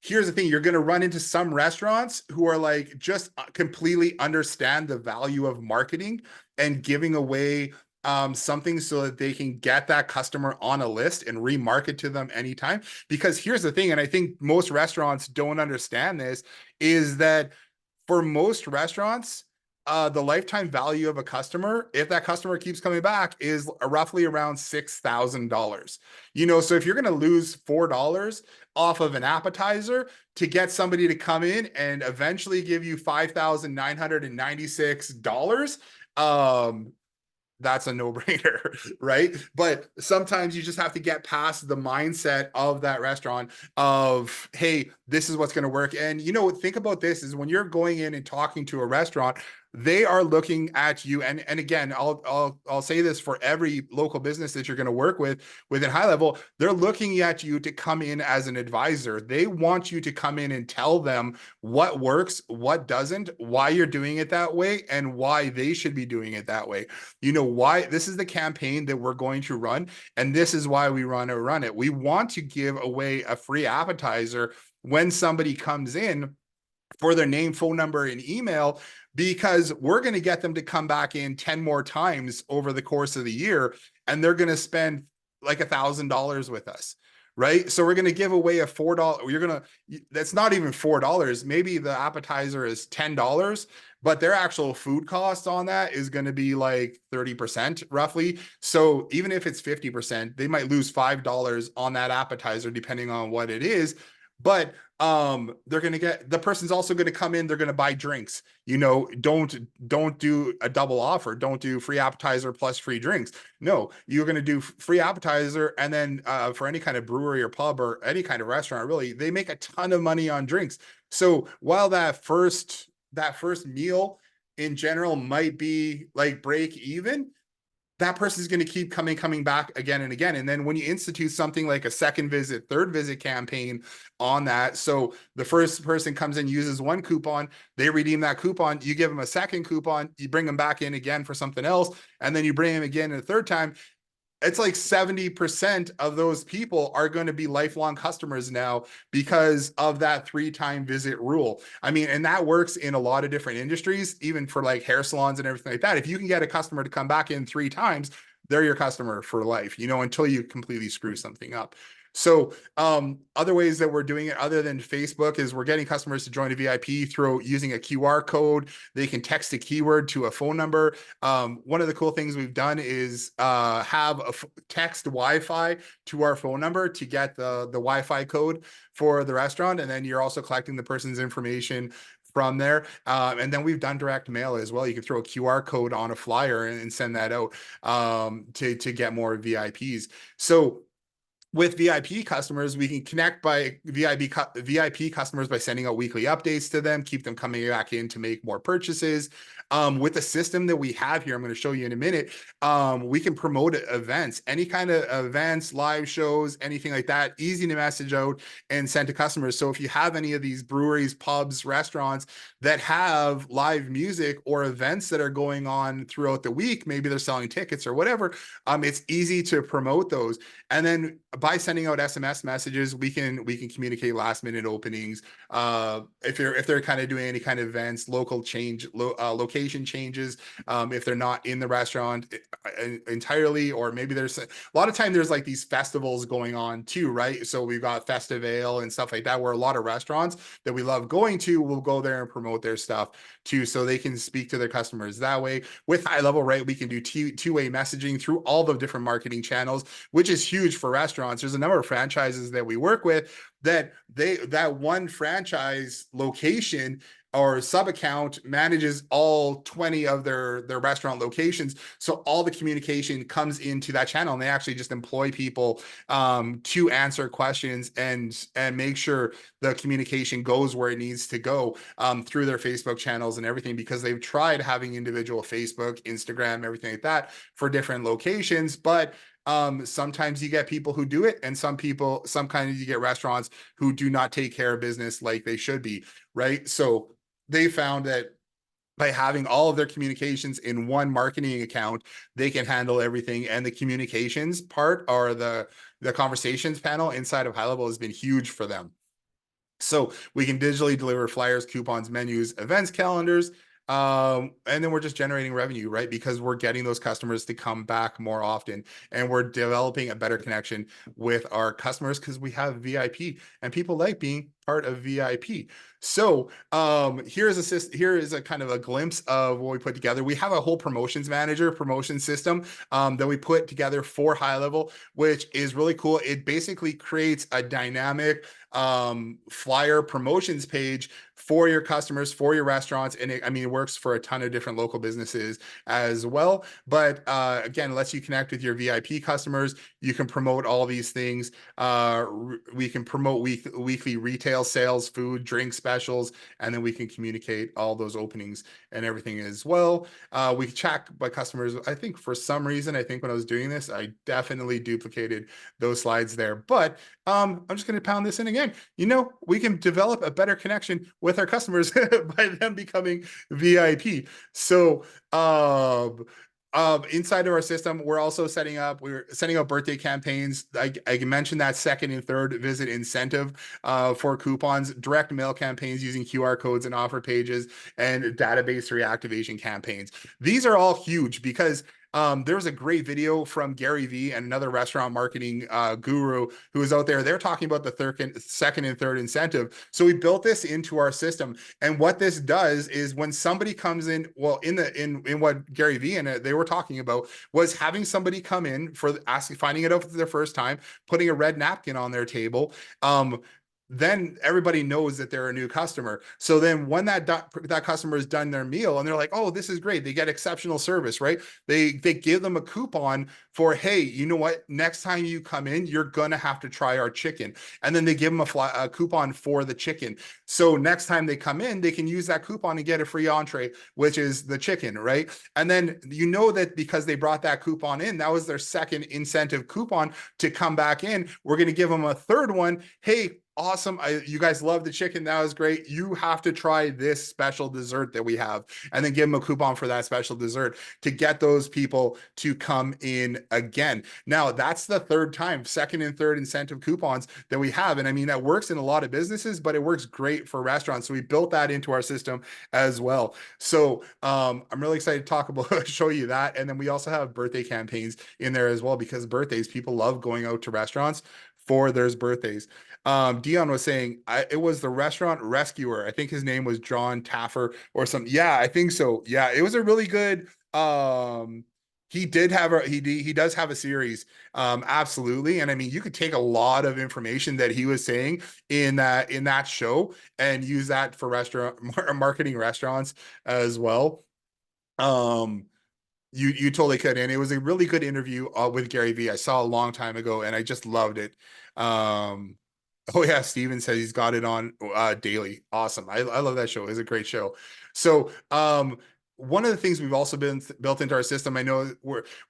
here's the thing, you're going to run into some restaurants who are like just completely understand the value of marketing and giving away something so that they can get that customer on a list and remarket to them anytime. Because here's the thing, and I think most restaurants don't understand this, is that for most restaurants, the lifetime value of a customer, if that customer keeps coming back, is roughly around $6,000. So if you're going to lose $4 off of an appetizer to get somebody to come in and eventually give you $5,996, That's a no-brainer, right? But sometimes you just have to get past the mindset of that restaurant of, hey, this is what's going to work. And think about this is when you're going in and talking to a restaurant, they are looking at you. And again, I'll say this for every local business that you're going to work with within high level, they're looking at you to come in as an advisor. They want you to come in and tell them what works, what doesn't, why you're doing it that way, and why they should be doing it that way. Why this is the campaign that we're going to run, and this is why we run it. We want to give away a free appetizer when somebody comes in for their name, phone number, and email, because we're going to get them to come back in 10 more times over the course of the year, and they're going to spend like $1,000 with us. Right. So we're going to give away a $4. That's not even $4. Maybe the appetizer is $10, but their actual food cost on that is going to be like 30% roughly. So even if it's 50%, they might lose $5 on that appetizer, depending on what it is. But they're going to get, the person's also going to come in, they're going to buy drinks. Don't do a double offer. Don't do free appetizer plus free drinks. No, you're going to do free appetizer. And then for any kind of brewery or pub or any kind of restaurant, really, they make a ton of money on drinks. So while that first meal in general might be like break even, that person is going to keep coming back again and again. And then when you institute something like a second visit, third visit campaign on that, so the first person comes in, uses one coupon, they redeem that coupon, you give them a second coupon, you bring them back in again for something else, and then you bring them again a third time. It's like 70% of those people are going to be lifelong customers now because of that 3-time visit rule. I mean, and that works in a lot of different industries, even for like hair salons and everything like that. If you can get a customer to come back in 3 times, they're your customer for life, until you completely screw something up. So other ways that we're doing it other than Facebook is we're getting customers to join a VIP through using a QR code. They can text a keyword to a phone number. One of the cool things we've done is have a text Wi-Fi to our phone number to get the Wi-Fi code for the restaurant. And then you're also collecting the person's information from there. And then we've done direct mail as well. You can throw a QR code on a flyer and send that out to get more VIPs. So with VIP customers, we can connect by VIP customers by sending out weekly updates to them, keep them coming back in to make more purchases. With the system that we have here, I'm going to show you in a minute, we can promote events, any kind of events, live shows, anything like that, easy to message out and send to customers. So if you have any of these breweries, pubs, restaurants that have live music or events that are going on throughout the week, maybe they're selling tickets or whatever, it's easy to promote those. And then by sending out SMS messages, we can communicate last minute openings. If they're kind of doing any kind of events, location changes, if they're not in the restaurant entirely, or maybe there's a lot of time there's like these festivals going on too, right? So we've got Festivale and stuff like that, where a lot of restaurants that we love going to will go there and promote their stuff too, so they can speak to their customers that way. With high level, right, we can do two-way messaging through all the different marketing channels, which is huge for restaurants. There's a number of franchises that we work with that one franchise location or sub account manages all 20 of their restaurant locations. So all the communication comes into that channel, and they actually just employ people to answer questions and make sure the communication goes where it needs to go through their Facebook channels and everything, because they've tried having individual Facebook, Instagram, everything like that for different locations. But sometimes you get people who do it, and sometimes you get restaurants who do not take care of business like they should be, right? So they found that by having all of their communications in one marketing account, they can handle everything. And the communications part, or the conversations panel inside of High Level, has been huge for them. So we can digitally deliver flyers, coupons, menus, events, calendars, and then we're just generating revenue, right? Because we're getting those customers to come back more often, and we're developing a better connection with our customers because we have VIP, and people like being part of VIP. So here is a kind of a glimpse of what we put together. We have a whole promotion system that we put together for High Level, which is really cool. It basically creates a dynamic flyer promotions page for your customers, for your restaurants. And I mean, it works for a ton of different local businesses as well. But again, it lets you connect with your VIP customers. You can promote all these things. We can promote weekly retail sales, food, drink specials, and then we can communicate all those openings and everything as well. We track by customers. I think for some reason, I think when I was doing this, I definitely duplicated those slides there. But I'm just going to pound this in again. We can develop a better connection with our customers by them becoming VIP. So, inside of our system, we're also we're setting up birthday campaigns. I mentioned that second and third visit incentive for coupons, direct mail campaigns using QR codes and offer pages, and database reactivation campaigns. These are all huge because there was a great video from Gary Vee and another restaurant marketing guru who is out there. They're talking about the second and third incentive. So we built this into our system. And what this does is when somebody comes in, well, in what Gary Vee and they were talking about was having somebody come in for finding it out for their first time, putting a red napkin on their table. Then everybody knows that they're a new customer. So then when that customer has done their meal and they're like, oh, this is great. They get exceptional service, right? They give them a coupon for, hey, you know what? Next time you come in, you're going to have to try our chicken. And then they give them a coupon for the chicken. So next time they come in, they can use that coupon and get a free entree, which is the chicken, right? And then that because they brought that coupon in, that was their second incentive coupon to come back in. We're going to give them a third one. Hey, awesome. You guys love the chicken. That was great. You have to try this special dessert that we have, and then give them a coupon for that special dessert to get those people to come in again. Now that's the third time, second and third incentive coupons that we have. And I mean, that works in a lot of businesses, but it works great for restaurants. So we built that into our system as well. So I'm really excited to talk about, show you that. And then we also have birthday campaigns in there as well, because birthdays, people love going out to restaurants for their birthdays. Dion was saying it was the restaurant rescuer. I think his name was John Taffer or something. Yeah, I think so. Yeah, it was a really good. He does have a series. Absolutely. And I mean, you could take a lot of information that he was saying in that show and use that for restaurant marketing restaurants as well. You totally could, and it was a really good interview with Gary Vee. I saw a long time ago, and I just loved it. Oh yeah, Steven says he's got it on daily. Awesome. I love that show. It's a great show. So one of the things we've also been built into our system, I know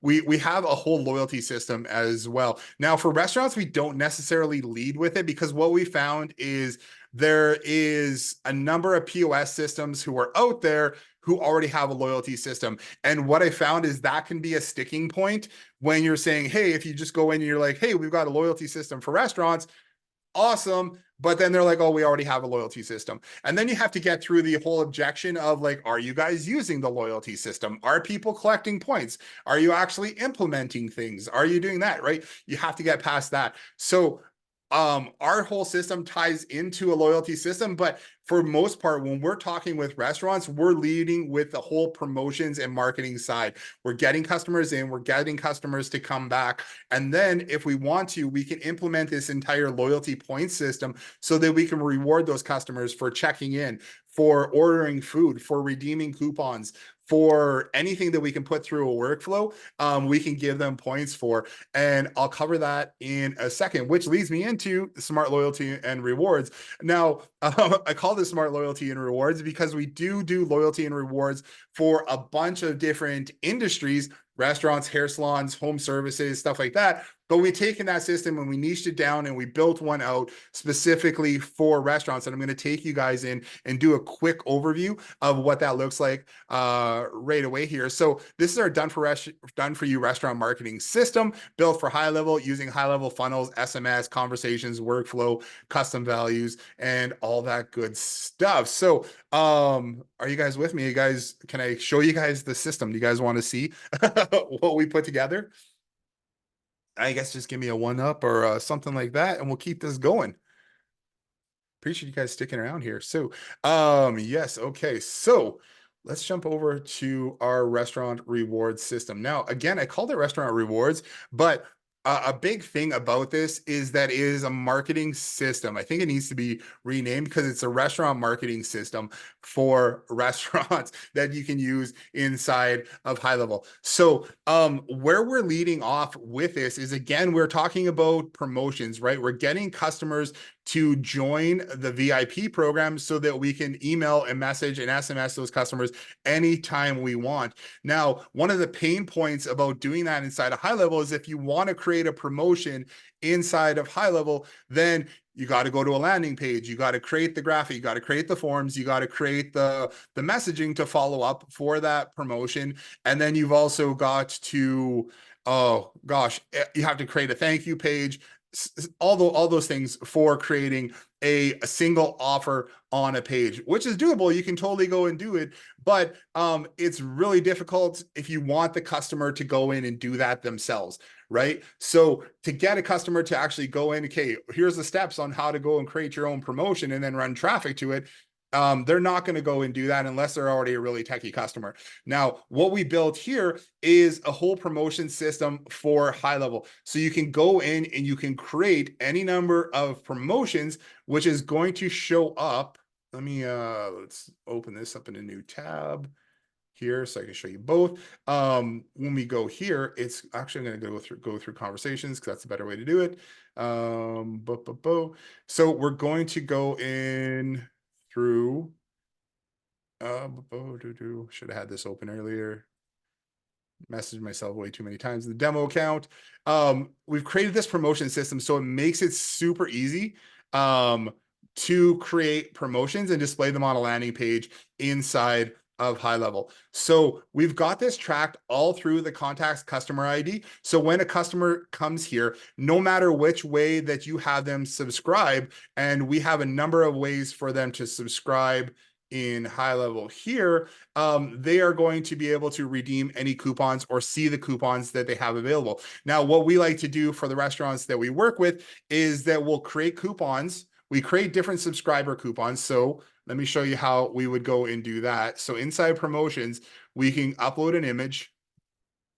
we have a whole loyalty system as well. Now for restaurants, we don't necessarily lead with it, because what we found is there is a number of POS systems who are out there who already have a loyalty system. And what I found is that can be a sticking point when you're saying, hey, if you just go in and you're like, hey, we've got a loyalty system for restaurants, awesome. But then they're like, oh, we already have a loyalty system. And then you have to get through the whole objection of like, are you guys using the loyalty system? Are people collecting points? Are you actually implementing things? Are you doing that, right? You have to get past that. So our whole system ties into a loyalty system, but for most part, when we're talking with restaurants, we're leading with the whole promotions and marketing side. We're getting customers in, we're getting customers to come back. And then if we want to, we can implement this entire loyalty point system so that we can reward those customers for checking in, for ordering food, for redeeming coupons, for anything that we can put through a workflow, we can give them points for. And I'll cover that in a second, which leads me into smart loyalty and rewards. Now, I call this smart loyalty and rewards because we do loyalty and rewards for a bunch of different industries, restaurants, hair salons, home services, stuff like that. But we've taken that system and we niched it down and we built one out specifically for restaurants. And I'm going to take you guys in and do a quick overview of what that looks like right away here. So this is our done for you restaurant marketing system, built for high level, using high level funnels, SMS, conversations, workflow, custom values, and all that good stuff. So are you guys with me? You guys, can I show you guys the system? Do you guys want to see what we put together? I guess just give me a one up or something like that, and we'll keep this going. Appreciate you guys sticking around here. So, yes, okay. So let's jump over to our restaurant rewards system. Now, again, I called it restaurant rewards, but a big thing about this is that it is a marketing system. I think it needs to be renamed because it's a restaurant marketing system for restaurants that you can use inside of High Level. So, where we're leading off with this is, again, we're talking about promotions, right? We're getting customers to join the VIP program so that we can email and message and SMS those customers anytime we want. Now, one of the pain points about doing that inside of High Level is if you want to create a promotion inside of High Level, then you got to go to a landing page. You got to create the graphic. You got to create the forms. You got to create the messaging to follow up for that promotion. And then you've also got to, oh gosh, you have to create a thank you page. All those things for creating a single offer on a page, which is doable. You can totally go and do it, but it's really difficult if you want the customer to go in and do that themselves, right? So to get a customer to actually go in, okay, here's the steps on how to go and create your own promotion and then run traffic to it. They're not going to go and do that unless they're already a really techie customer. Now, what we built here is a whole promotion system for High Level. So you can go in and you can create any number of promotions, which is going to show up. Let me, let's open this up in a new tab here so I can show you both. When we go here, it's actually going to go through conversations because that's a better way to do it. So we're going to go in through, should have had this open earlier. Messaged myself way too many times in the demo account. We've created this promotion system so it makes it super easy to create promotions and display them on a landing page inside of High Level. So we've got this tracked all through the contacts customer ID. So when a customer comes here, no matter which way that you have them subscribe, and we have a number of ways for them to subscribe in High Level here, they are going to be able to redeem any coupons or see the coupons that they have available. Now, what we like to do for the restaurants that we work with is that we'll create coupons. We create different subscriber coupons. So let me show you how we would go and do that. So inside promotions, we can upload an image.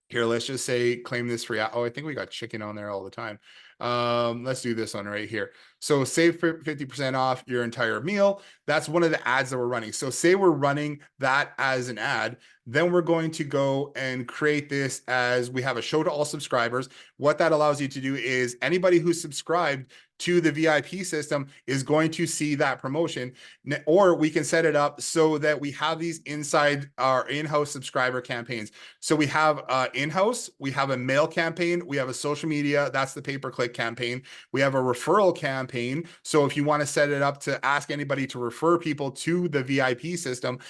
Here, let's just say claim this free. Oh, I think we got chicken on there all the time. Let's do this one right here. So save 50% off your entire meal. That's one of the ads that we're running. So say we're running that as an ad, then we're going to go and create this as we have a show to all subscribers. What that allows you to do is anybody who's subscribed to the VIP system is going to see that promotion, or we can set it up so that we have these inside our in-house subscriber campaigns. So we have in-house, we have a mail campaign, we have a social media, that's the pay-per-click campaign. We have a referral campaign. So if you want to set it up to ask anybody to refer people to the VIP system,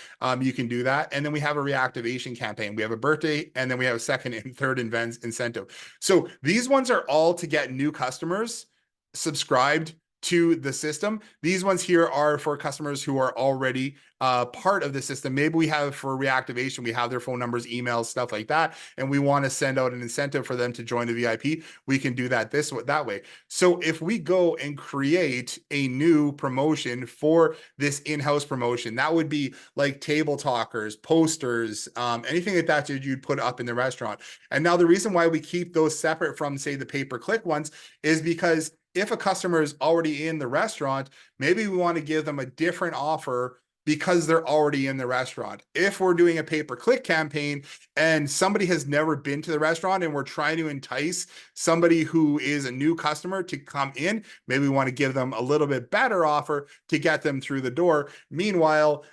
you can do that. And then we have a reactivation campaign. We have a birthday, and then we have a second and third events incentive. So these ones are all to get new customers subscribed to the system. These ones here are for customers who are already part of the system. Maybe we have for reactivation, we have their phone numbers, emails, stuff like that, and we want to send out an incentive for them to join the VIP. We can do that that way. So if we go and create a new promotion for this in-house promotion, that would be like table talkers, posters, anything like that you'd put up in the restaurant. And now the reason why we keep those separate from, say, the pay-per-click ones is because if a customer is already in the restaurant, maybe we want to give them a different offer because they're already in the restaurant. If we're doing a pay-per-click campaign and somebody has never been to the restaurant and we're trying to entice somebody who is a new customer to come in, maybe we want to give them a little bit better offer to get them through the door. Meanwhile,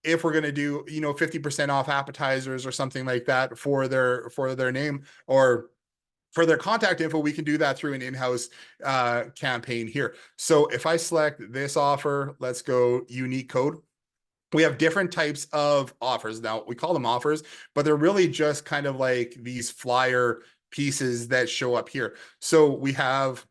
if we're going to do, 50% off appetizers or something like that for their name or for their contact info, we can do that through an in-house campaign here. So if I select this offer, let's go unique code. We have different types of offers. Now we call them offers, but they're really just kind of like these flyer pieces that show up here. So we have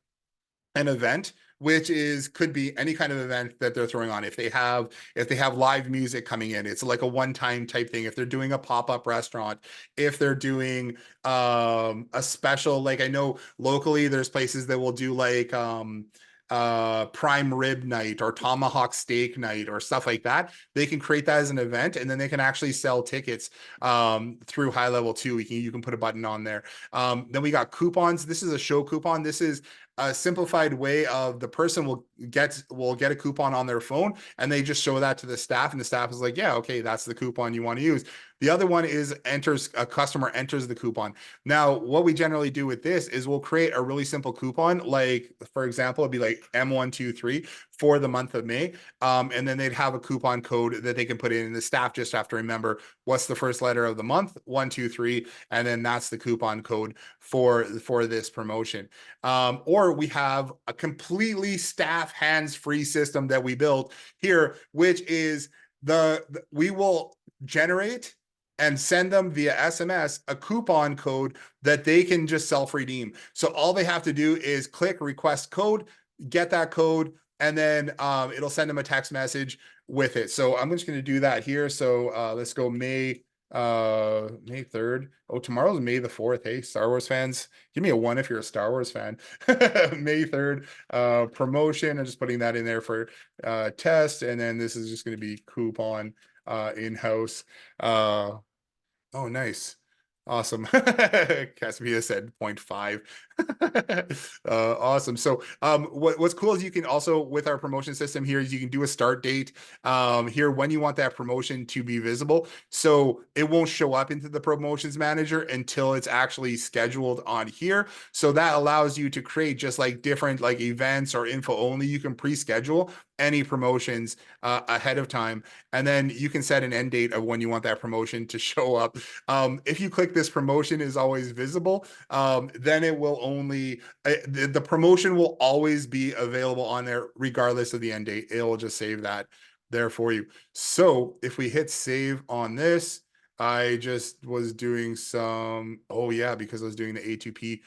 an event, which could be any kind of event that they're throwing on. If they have live music coming in, it's like a one-time type thing. If they're doing a pop-up restaurant, if they're doing a special, like I know locally there's places that will do like prime rib night or tomahawk steak night or stuff like that. They can create that as an event, and then they can actually sell tickets through High Level too. You can put a button on there. Then we got coupons. This is a show coupon. This is a simplified way of the person will get a coupon on their phone, and they just show that to the staff, and the staff is like, yeah, okay, that's the coupon you want to use. The other one is a customer enters the coupon. Now, what we generally do with this is we'll create a really simple coupon. Like, for example, it'd be like M123 for the month of May. And then they'd have a coupon code that they can put in, and the staff just have to remember what's the first letter of the month, 123, and then that's the coupon code for this promotion. Or we have a completely staff hands-free system that we built here, which is we will generate and send them via SMS a coupon code that they can just self-redeem. So all they have to do is click request code, get that code, and then it'll send them a text message with it. So I'm just going to do that here. So let's go May 3rd. Oh, tomorrow's May the 4th. Hey, Star Wars fans, give me a 1 if you're a Star Wars fan. May 3rd promotion. I'm just putting that in there for test, and then this is just going to be coupon in-house. Oh, nice. Awesome. Casimir said 0.5. Awesome. So what's cool is you can also, with our promotion system here, is you can do a start date here when you want that promotion to be visible. So it won't show up into the promotions manager until it's actually scheduled on here. So that allows you to create just like different like events or info only. You can pre-schedule any promotions ahead of time, and then you can set an end date of when you want that promotion to show up. If you click this promotion is always visible, then it will only the promotion will always be available on there regardless of the end date. It will just save that there for you. So if we hit save on this, I just was doing some, oh yeah, because I was doing the A2P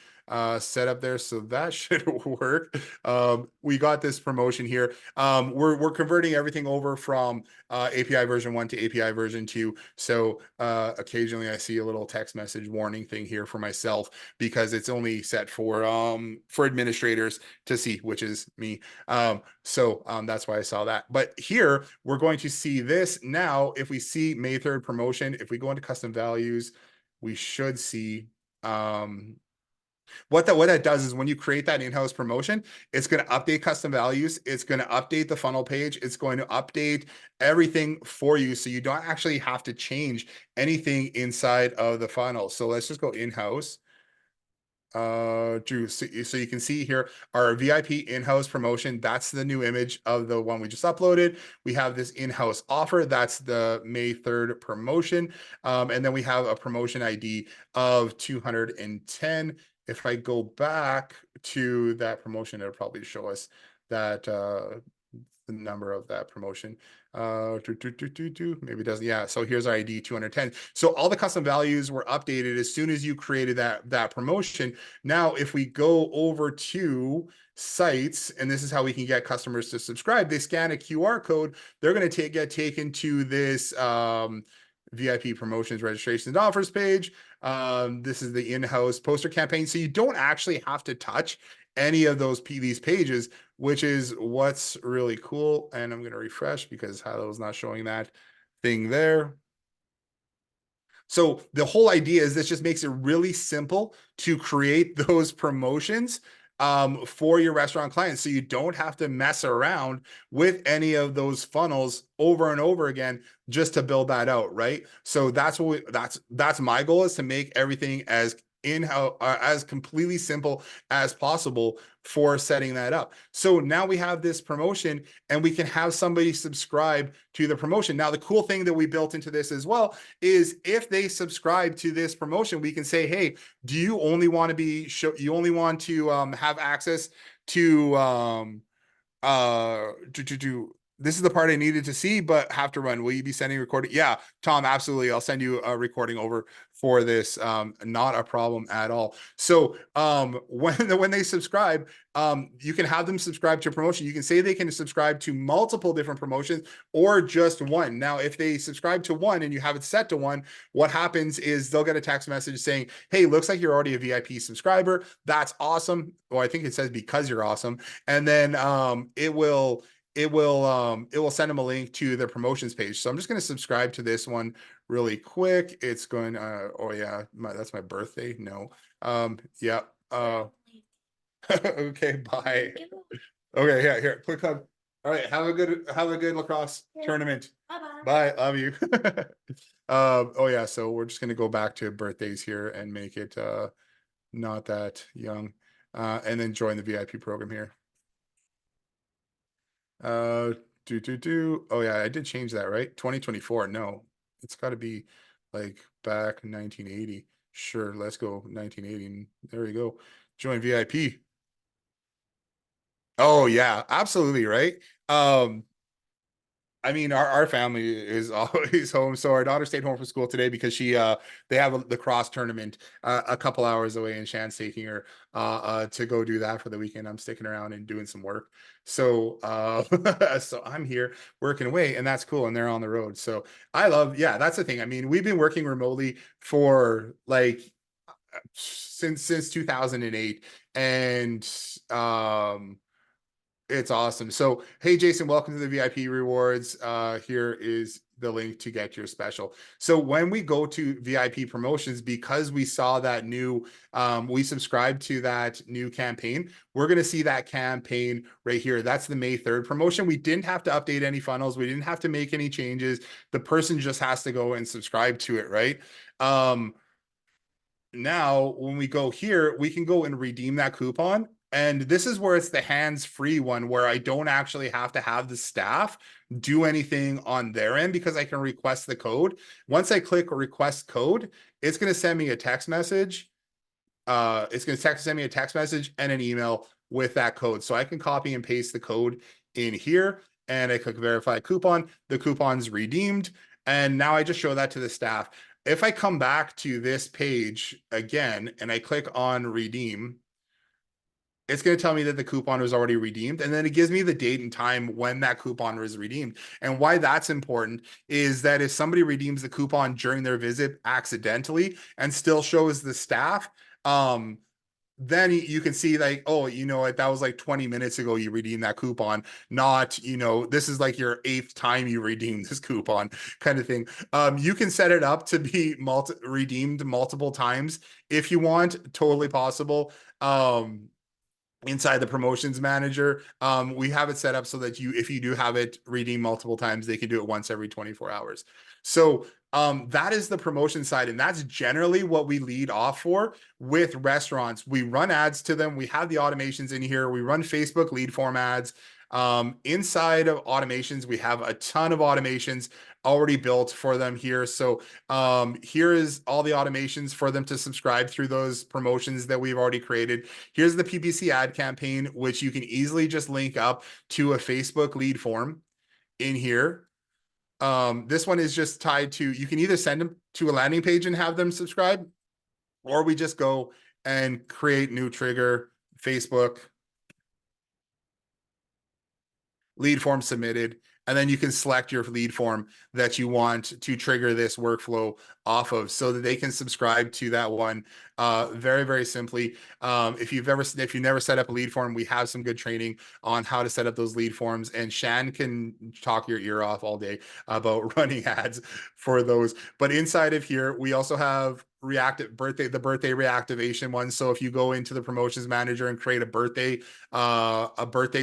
setup there, so that should work. We got this promotion here. We're converting everything over from API version 1 to API version 2. So occasionally I see a little text message warning thing here for myself because it's only set for administrators to see, which is me. So that's why I saw that. But here we're going to see this now. If we see May 3rd promotion, if we go into custom values, we should see what that does is when you create that in-house promotion, it's going to update custom values. It's going to update the funnel page. It's going to update everything for you. So you don't actually have to change anything inside of the funnel. So let's just go in-house. Drew, so you can see here our VIP in-house promotion. That's the new image of the one we just uploaded. We have this in-house offer. That's the May 3rd promotion. And then we have a promotion ID of 210. If I go back to that promotion, it'll probably show us that the number of that promotion. Maybe it doesn't. Yeah. So here's our ID 210. So all the custom values were updated as soon as you created that promotion. Now, if we go over to sites, and this is how we can get customers to subscribe, they scan a QR code. They're going to get taken to this VIP promotions, registrations, and offers page. This is the in-house poster campaign. So you don't actually have to touch any of these pages, which is what's really cool. And I'm going to refresh because Hilo is not showing that thing there. So the whole idea is this just makes it really simple to create those promotions for your restaurant clients. So you don't have to mess around with any of those funnels over and over again just to build that out, right? So that's that's my goal, is to make everything as in-house as completely simple as possible for setting that up. So now we have this promotion and we can have somebody subscribe to the promotion. Now, the cool thing that we built into this as well is if they subscribe to this promotion, we can say, hey, do you only want to have access to this is the part I needed to see, but have to run. Will you be sending recording? Yeah, Tom, absolutely. I'll send you a recording over for this. Not a problem at all. So when they subscribe, you can have them subscribe to a promotion. You can say they can subscribe to multiple different promotions or just one. Now, if they subscribe to one and you have it set to one, what happens is they'll get a text message saying, hey, looks like you're already a VIP subscriber. That's awesome. Well, I think it says because you're awesome. And then it will send them a link to their promotions page. So I'm just going to subscribe to this one really quick. It's going, oh yeah, that's my birthday. No. Yeah. Okay, bye. Okay, yeah, here, quick hug. All right, have a good lacrosse tournament. Bye. Love you. Oh yeah, so we're just gonna go back to birthdays here and make it not that young. And then join the VIP program here. Uh, Oh yeah, I did change that, right? 2024. No, it's got to be like back 1980. Sure, let's go 1980. There we go. Join VIP. Oh yeah, absolutely right. I mean, our family is always home. So our daughter stayed home from school today because they have the cross tournament a couple hours away, and Shan's taking her to go do that for the weekend. I'm sticking around and doing some work. So so I'm here working away, and that's cool. And they're on the road. So yeah, that's the thing. I mean, we've been working remotely for like since 2008, and it's awesome. So, hey, Jason, welcome to the VIP rewards. Here is the link to get your special. So when we go to VIP promotions, because we saw that new, we subscribed to that new campaign, we're going to see that campaign right here. That's the May 3rd promotion. We didn't have to update any funnels. We didn't have to make any changes. The person just has to go and subscribe to it, right? Now when we go here, we can go and redeem that coupon. And this is where it's the hands-free one where I don't actually have to have the staff do anything on their end because I can request the code. Once I click request code, it's going to send me a text message. It's going to send me a text message and an email with that code. So I can copy and paste the code in here and I click verify coupon. The coupon's redeemed. And now I just show that to the staff. If I come back to this page again and I click on redeem, it's going to tell me that the coupon was already redeemed. And then it gives me the date and time when that coupon was redeemed. And why that's important is that if somebody redeems the coupon during their visit accidentally and still shows the staff, then you can see like, oh, you know what, that was like 20 minutes ago you redeemed that coupon, not, this is like your 8th time you redeemed this coupon kind of thing. You can set it up to be redeemed multiple times if you want, totally possible. Inside the promotions manager, we have it set up so that if you do have it redeemed multiple times, they can do it once every 24 hours. So that is the promotion side, and that's generally what we lead off for with restaurants. We run ads to them. We have the automations in here. We run Facebook lead form ads. Inside of automations, we have a ton of automations already built for them here. So here is all the automations for them to subscribe through those promotions that we've already created. Here's the PPC ad campaign, which you can easily just link up to a Facebook lead form in here. This one is just tied to, you can either send them to a landing page and have them subscribe, or we just go and create new trigger, Facebook lead form submitted, and then you can select your lead form that you want to trigger this workflow off of so that they can subscribe to that one very, very simply. If you've never set up a lead form, we have some good training on how to set up those lead forms, and Shan can talk your ear off all day about running ads for those. But inside of here, we also have the birthday reactivation one. So if you go into the promotions manager and create a birthday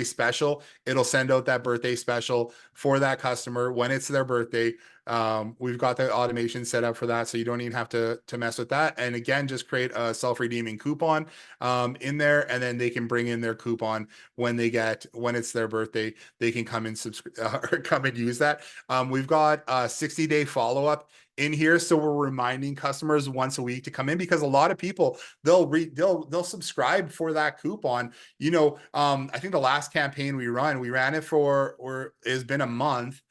special, it'll send out that birthday special for that customer when it's their birthday. We've got the automation set up for that, so you don't even have to mess with that. And again, just create a self-redeeming coupon in there, and then they can bring in their coupon when it's their birthday. They can come and come and use that. We've got a 60-day follow-up in here. So we're reminding customers once a week to come in, because a lot of people, they'll subscribe for that coupon. I think the last campaign we ran it for, or it's been a month.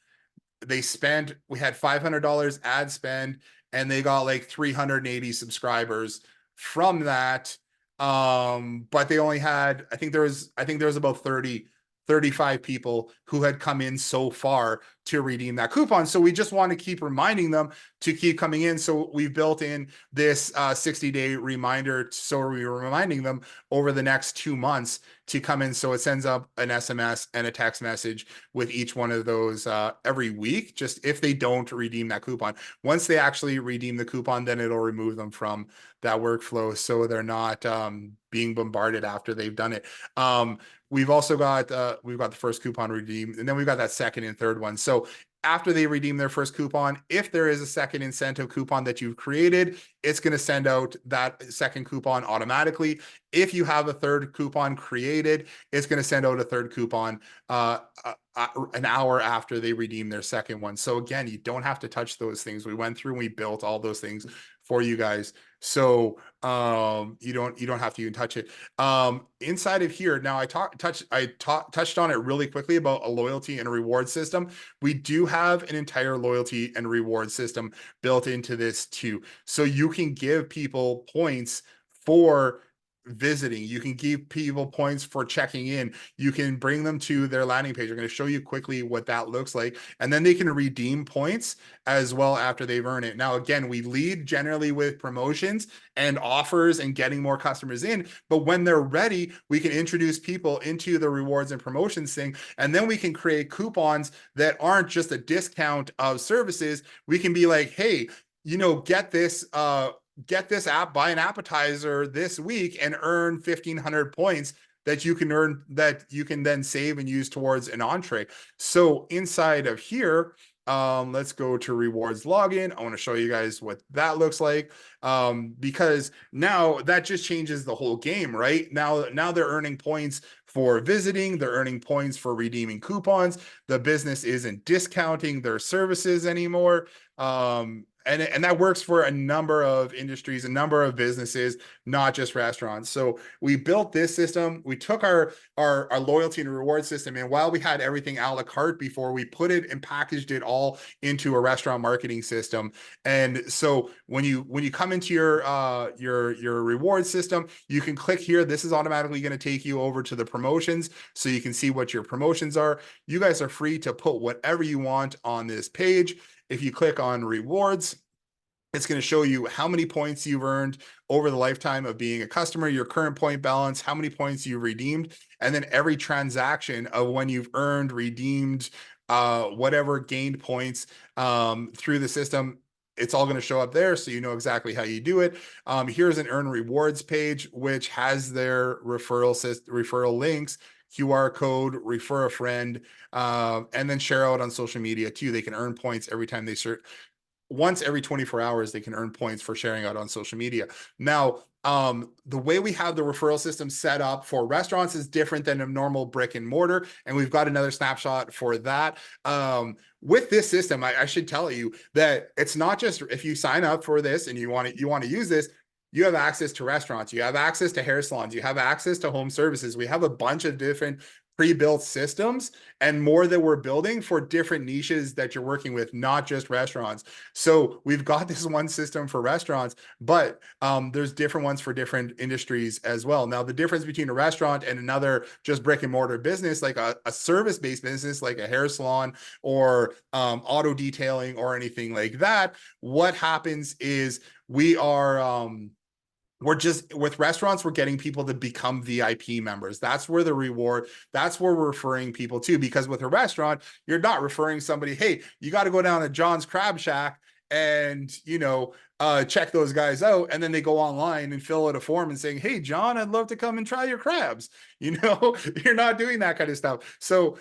We had $500 ad spend, and they got like 380 subscribers from that. But they only had, I think there was about 35 people who had come in so far to redeem that coupon. So we just want to keep reminding them to keep coming in. So we've built in this 60-day reminder. So we're reminding them over the next 2 months to come in. So it sends up an SMS and a text message with each one of those every week, just if they don't redeem that coupon. Once they actually redeem the coupon, then it'll remove them from that workflow, so they're not being bombarded after they've done it. We've also got the first coupon redeemed, and then we've got that second and third one. So after they redeem their first coupon, if there is a second incentive coupon that you've created, it's going to send out that second coupon automatically. If you have a third coupon created, it's going to send out a third coupon an hour after they redeem their second one. So again, you don't have to touch those things. We went through and we built all those things for you guys. So you don't have to even touch it. Inside of here, now I touched on it really quickly about a loyalty and a reward system. We do have an entire loyalty and reward system built into this too. So you can give people points for visiting. You can give people points for checking in. You can bring them to their landing page. I'm going to show you quickly what that looks like. And then they can redeem points as well after they've earned it. Now, again, we lead generally with promotions and offers and getting more customers in. But when they're ready, we can introduce people into the rewards and promotions thing. And then we can create coupons that aren't just a discount of services. We can be like, hey, get this app, buy an appetizer this week and earn 1,500 points that you can then save and use towards an entree. So inside of here, let's go to rewards login. I want to show you guys what that looks like, because now that just changes the whole game, right? Now they're earning points for visiting, they're earning points for redeeming coupons. The business isn't discounting their services anymore. And that works for a number of industries, a number of businesses, not just restaurants. So we built this system. We took our loyalty and reward system, and while we had everything a la carte before, we put it and packaged it all into a restaurant marketing system. And so when you come into your reward system, you can click here. This is automatically going to take you over to the promotions, so you can see what your promotions are. You guys are free to put whatever you want on this page. If you click on rewards, it's going to show you how many points you've earned over the lifetime of being a customer, your current point balance, how many points you've redeemed, and then every transaction of when you've earned, redeemed, whatever, gained points through the system. It's all going to show up there, so you know exactly how you do it. Here's an earn rewards page, which has their referral links, QR code, refer a friend, and then share out on social media too. They can earn points every time they search. Once every 24 hours, they can earn points for sharing out on social media. Now, the way we have the referral system set up for restaurants is different than a normal brick and mortar. And we've got another snapshot for that. With this system, I should tell you that it's not just if you sign up for this and you want to use this, you have access to restaurants, you have access to hair salons, you have access to home services. We have a bunch of different pre-built systems and more that we're building for different niches that you're working with, not just restaurants. So we've got this one system for restaurants, but there's different ones for different industries as well. Now, the difference between a restaurant and another just brick and mortar business, like a service-based business, like a hair salon or auto detailing or anything like that, what happens is we're just with restaurants, we're getting people to become VIP members. That's where the reward, that's where we're referring people to, because with a restaurant, you're not referring somebody, hey, you got to go down to John's Crab Shack and check those guys out, and then they go online and fill out a form and saying, hey John, I'd love to come and try your crabs. You're not doing that kind of stuff. So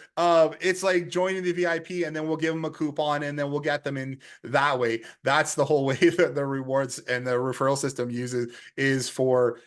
it's like joining the VIP, and then we'll give them a coupon, and then we'll get them in that way. That's the whole way that the rewards and the referral system uses is for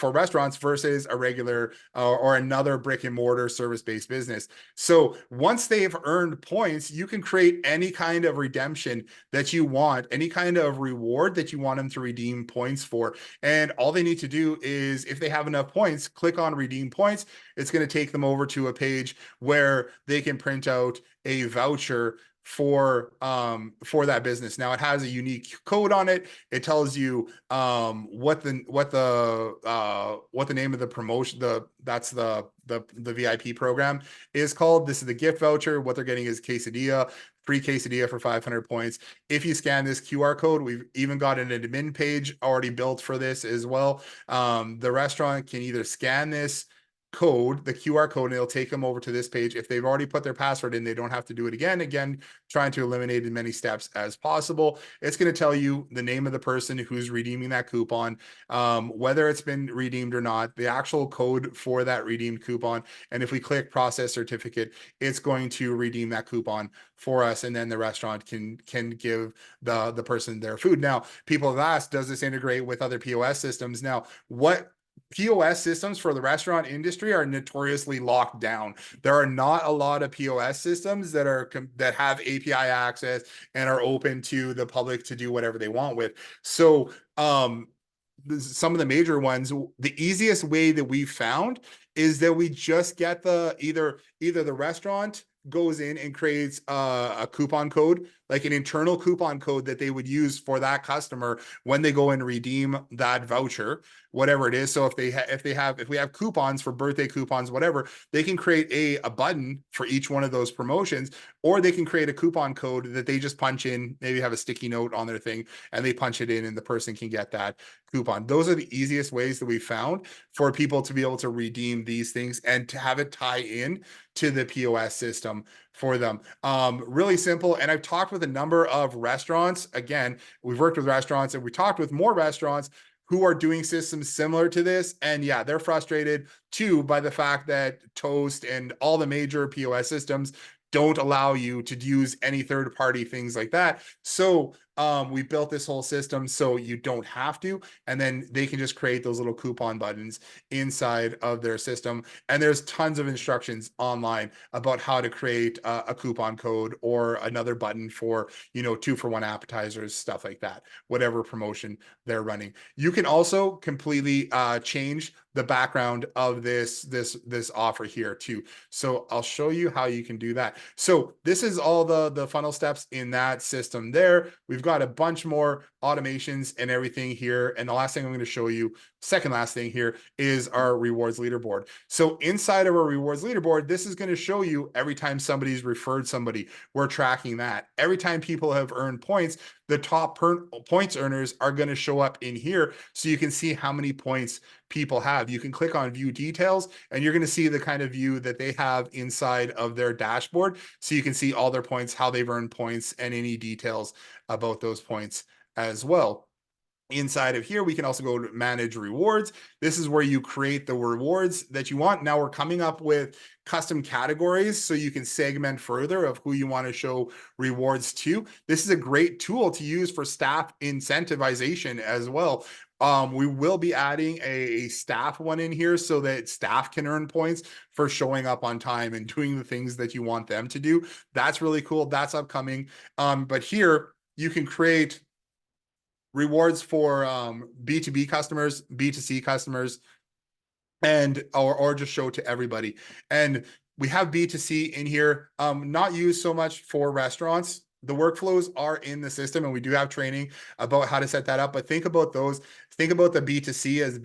restaurants versus a regular or another brick and mortar service based business. So once they've earned points, you can create any kind of redemption that you want, any kind of reward that you want them to redeem points for. And all they need to do is, if they have enough points, click on redeem points. It's going to take them over to a page where they can print out a voucher for that business. Now it has a unique code on it. It tells you what the name of the promotion, the VIP program is called. This is the gift voucher. What they're getting is quesadilla, free quesadilla for 500 points. If you scan this QR code, we've even got an admin page already built for this as well. The restaurant can either scan this code, the QR code, and it'll take them over to this page. If they've already put their password in, they don't have to do it again, trying to eliminate as many steps as possible. It's going to tell you the name of the person who's redeeming that coupon, whether it's been redeemed or not, the actual code for that redeemed coupon. And if we click process certificate, it's going to redeem that coupon for us. And then the restaurant can give the person their food. Now, people have asked, does this integrate with other POS systems? Now, what POS systems for the restaurant industry are notoriously locked down. There are not a lot of POS systems that have API access and are open to the public to do whatever they want with. So, some of the major ones, the easiest way that we found is that we just get either the restaurant goes in and creates a coupon code, like an internal coupon code that they would use for that customer when they go and redeem that voucher, whatever it is. So if we have coupons for birthday coupons, whatever, they can create a button for each one of those promotions, or they can create a coupon code that they just punch in, maybe have a sticky note on their thing, and they punch it in and the person can get that coupon. Those are the easiest ways that we found for people to be able to redeem these things and to have it tie in to the POS system for them. Really simple. And I've talked with a number of restaurants. Again, we've worked with restaurants, and we talked with more restaurants who are doing systems similar to this. And yeah, they're frustrated too by the fact that Toast and all the major POS systems don't allow you to use any third party things like that. So we built this whole system so you don't have to, and then they can just create those little coupon buttons inside of their system. And there's tons of instructions online about how to create a coupon code or another button for, 2-for-1 appetizers, stuff like that, whatever promotion they're running. You can also completely change the background of this offer here too. So I'll show you how you can do that. So this is all the funnel steps in that system there. We've got a bunch more automations and everything here. And the last thing I'm going to show you, second last thing here, is our rewards leaderboard. So inside of our rewards leaderboard, this is going to show you every time somebody's referred somebody, we're tracking that. Every time people have earned points, the top points earners are going to show up in here, so you can see how many points people have. You can click on view details, and you're going to see the kind of view that they have inside of their dashboard. So you can see all their points, how they've earned points, and any details about those points as well. Inside of here, we can also go to manage rewards. This is where you create the rewards that you want. Now we're coming up with custom categories so you can segment further of who you want to show rewards to. This is a great tool to use for staff incentivization as well. We will be adding a staff one in here so that staff can earn points for showing up on time and doing the things that you want them to do. That's really cool. That's upcoming. But here you can create rewards for B2B customers, B2C customers, and or just show to everybody. And we have B2C in here, not used so much for restaurants. The workflows are in the system, and we do have training about how to set that up. But think about those. Think about the B2C as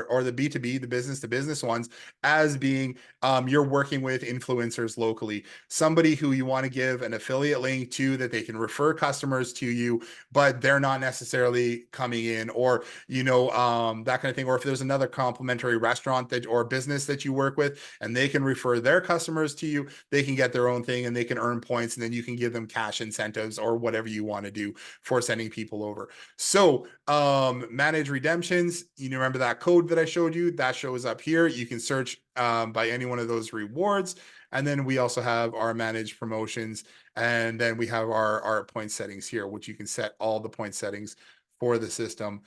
or the B2B, the business to business ones, as being you're working with influencers locally, somebody who you want to give an affiliate link to that they can refer customers to you, but they're not necessarily coming in, or that kind of thing. Or if there's another complimentary restaurant or business that you work with, and they can refer their customers to you, they can get their own thing and they can earn points, and then you can give them cash incentives or whatever you want to do for sending people over. So manage redemptions, you remember that code that I showed you, that shows up here. You can search by any one of those rewards. And then we also have our managed promotions, and then we have our point settings here, which you can set all the point settings for the system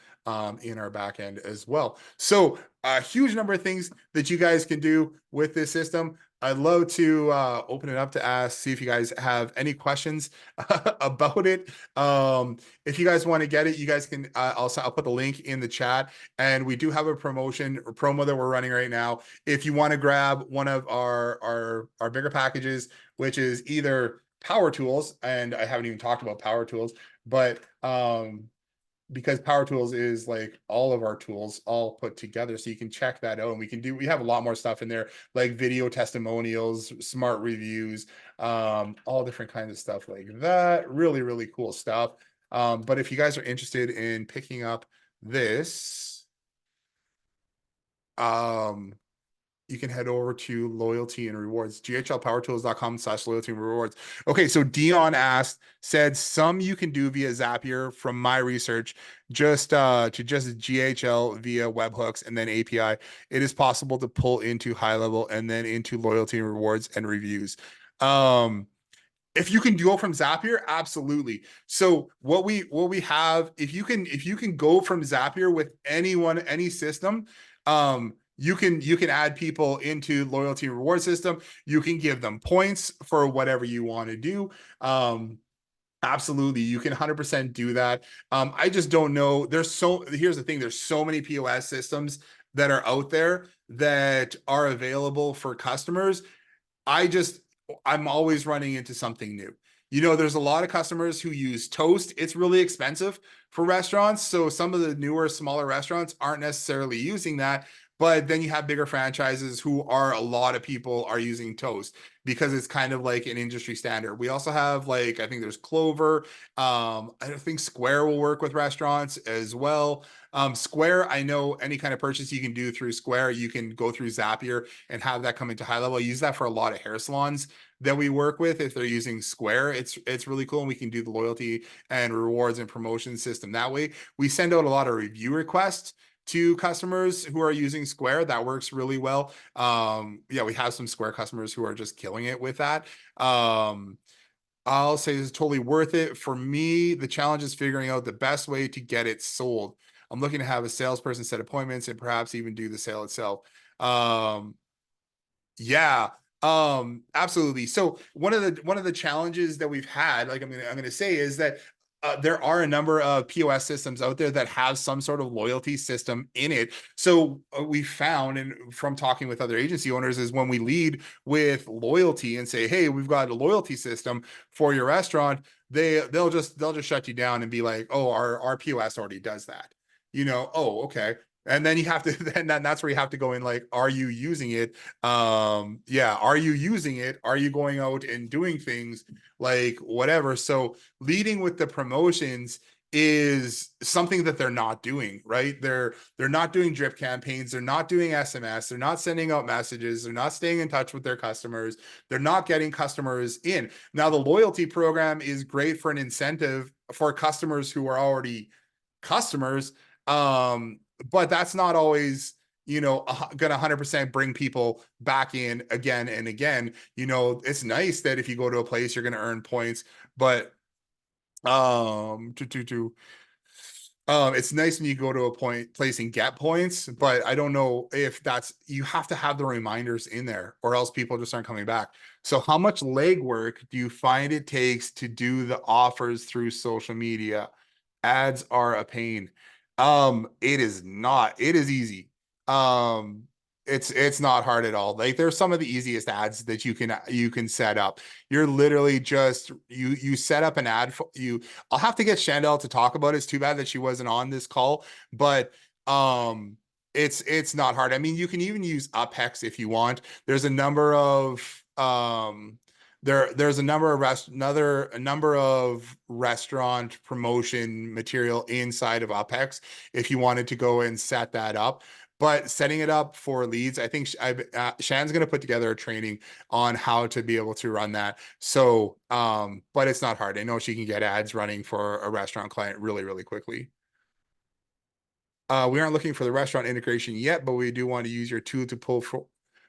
in our back end as well. So a huge number of things that you guys can do with this system. I'd love to open it up to ask, see if you guys have any questions about it. If you guys want to get it, you guys can, I'll put the link in the chat, and we do have a promotion or promo that we're running right now. If you want to grab one of our bigger packages, which is either Powertools, and I haven't even talked about Powertools, but because Powertools is like all of our tools all put together, so you can check that out. And we have a lot more stuff in there, like video testimonials, smart reviews, all different kinds of stuff like that. Really, really cool stuff. But if you guys are interested in picking up this, you can head over to loyalty and rewards, ghlpowertools.com/loyalty and rewards. Okay, so Dion said some you can do via Zapier. From my research, just GHL via webhooks and then API. It is possible to pull into high level and then into loyalty and rewards and reviews. If you can do it from Zapier, absolutely. So what we have, if you can go from Zapier with any system, you can add people into loyalty and reward system. You can give them points for whatever you want to do. Absolutely, you can 100% do that. I just don't know. Here's the thing: there's so many POS systems that are out there that are available for customers. I'm always running into something new. There's a lot of customers who use Toast. It's really expensive for restaurants. So some of the newer, smaller restaurants aren't necessarily using that. But then you have bigger franchises a lot of people are using Toast because it's kind of like an industry standard. We also have I think there's Clover. I don't think Square will work with restaurants as well. Square, I know any kind of purchase you can do through Square, you can go through Zapier and have that come into high level. I use that for a lot of hair salons that we work with. If they're using Square, it's really cool. And we can do the loyalty and rewards and promotion system that way. We send out a lot of review requests to customers who are using Square. That works really well. Yeah, we have some Square customers who are just killing it with that. I'll say it's totally worth it. For me, the challenge is figuring out the best way to get it sold. I'm looking to have a salesperson set appointments and perhaps even do the sale itself. Yeah, absolutely. So one of the challenges that we've had, I'm gonna say, is that there are a number of POS systems out there that have some sort of loyalty system in it. So we found, and from talking with other agency owners, is when we lead with loyalty and say, "Hey, we've got a loyalty system for your restaurant," they'll just shut you down and be like, "Oh, our POS already does that." Oh, okay. And then you have to, then that's where you have to go in, are you using it? Yeah, are you using it? Are you going out and doing things whatever? So leading with the promotions is something that they're not doing, right? They're not doing drip campaigns, they're not doing SMS, they're not sending out messages, they're not staying in touch with their customers, they're not getting customers in. Now, the loyalty program is great for an incentive for customers who are already customers. But that's not always, gonna 100% bring people back in again and again. It's nice that if you go to a place, you're gonna earn points, but it's nice when you go to a place and get points, but I don't know if you have to have the reminders in there or else people just aren't coming back. So how much legwork do you find it takes to do the offers through social media? Ads are a pain. It is not. It is easy. It's not hard at all. There's some of the easiest ads that you can set up. You're literally just you set up an ad for you. I'll have to get Chandel to talk about it. It's too bad that she wasn't on this call, but it's not hard. I mean, you can even use Uphex if you want. There's a number of there's a number of restaurant promotion material inside of Uphex if you wanted to go and set that up. but setting it up for leads, I think Shan's going to put together a training on how to be able to run that. So, but it's not hard. I know she can get ads running for a restaurant client really, really quickly. We aren't looking for the restaurant integration yet, but we do want to use your tool to pull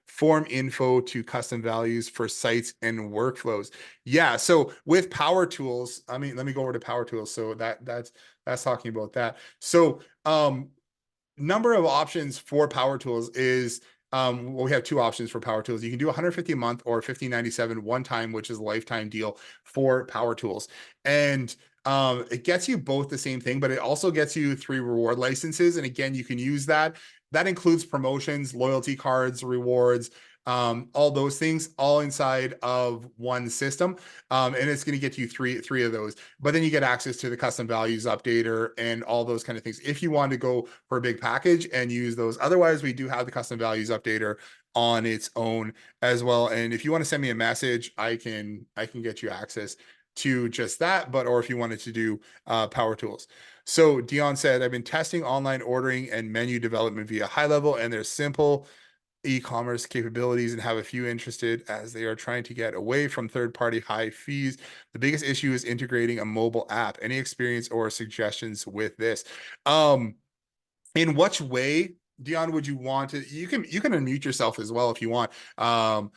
form info to custom values for sites and workflows. Yeah. So with Power Tools, I mean, let me go over to Power Tools. So that's talking about that. So, number of options for Power Tools is well, we have two options for Power Tools. You can do 150 a month or 1597 one time, which is a lifetime deal for Power Tools. And it gets you both the same thing, but it also gets you 3 reward licenses. And again, you can use that. That includes promotions, loyalty cards, rewards, all those things, all inside of one system. And it's going to get you three of those. But then you get access to the custom values updater and all those kind of things if you want to go for a big package and use those. Otherwise, we do have the custom values updater on its own as well. And if you want to send me a message, I can get you access to just that. But or if you wanted to do Power Tools. So Dion said, I've been testing online ordering and menu development via high level, and they're simple e-commerce capabilities and have a few interested as they are trying to get away from third-party high fees. The biggest issue is integrating a mobile app. Any experience or suggestions with this? In which way, Dion, would you want to? You can unmute yourself as well if you want. Um,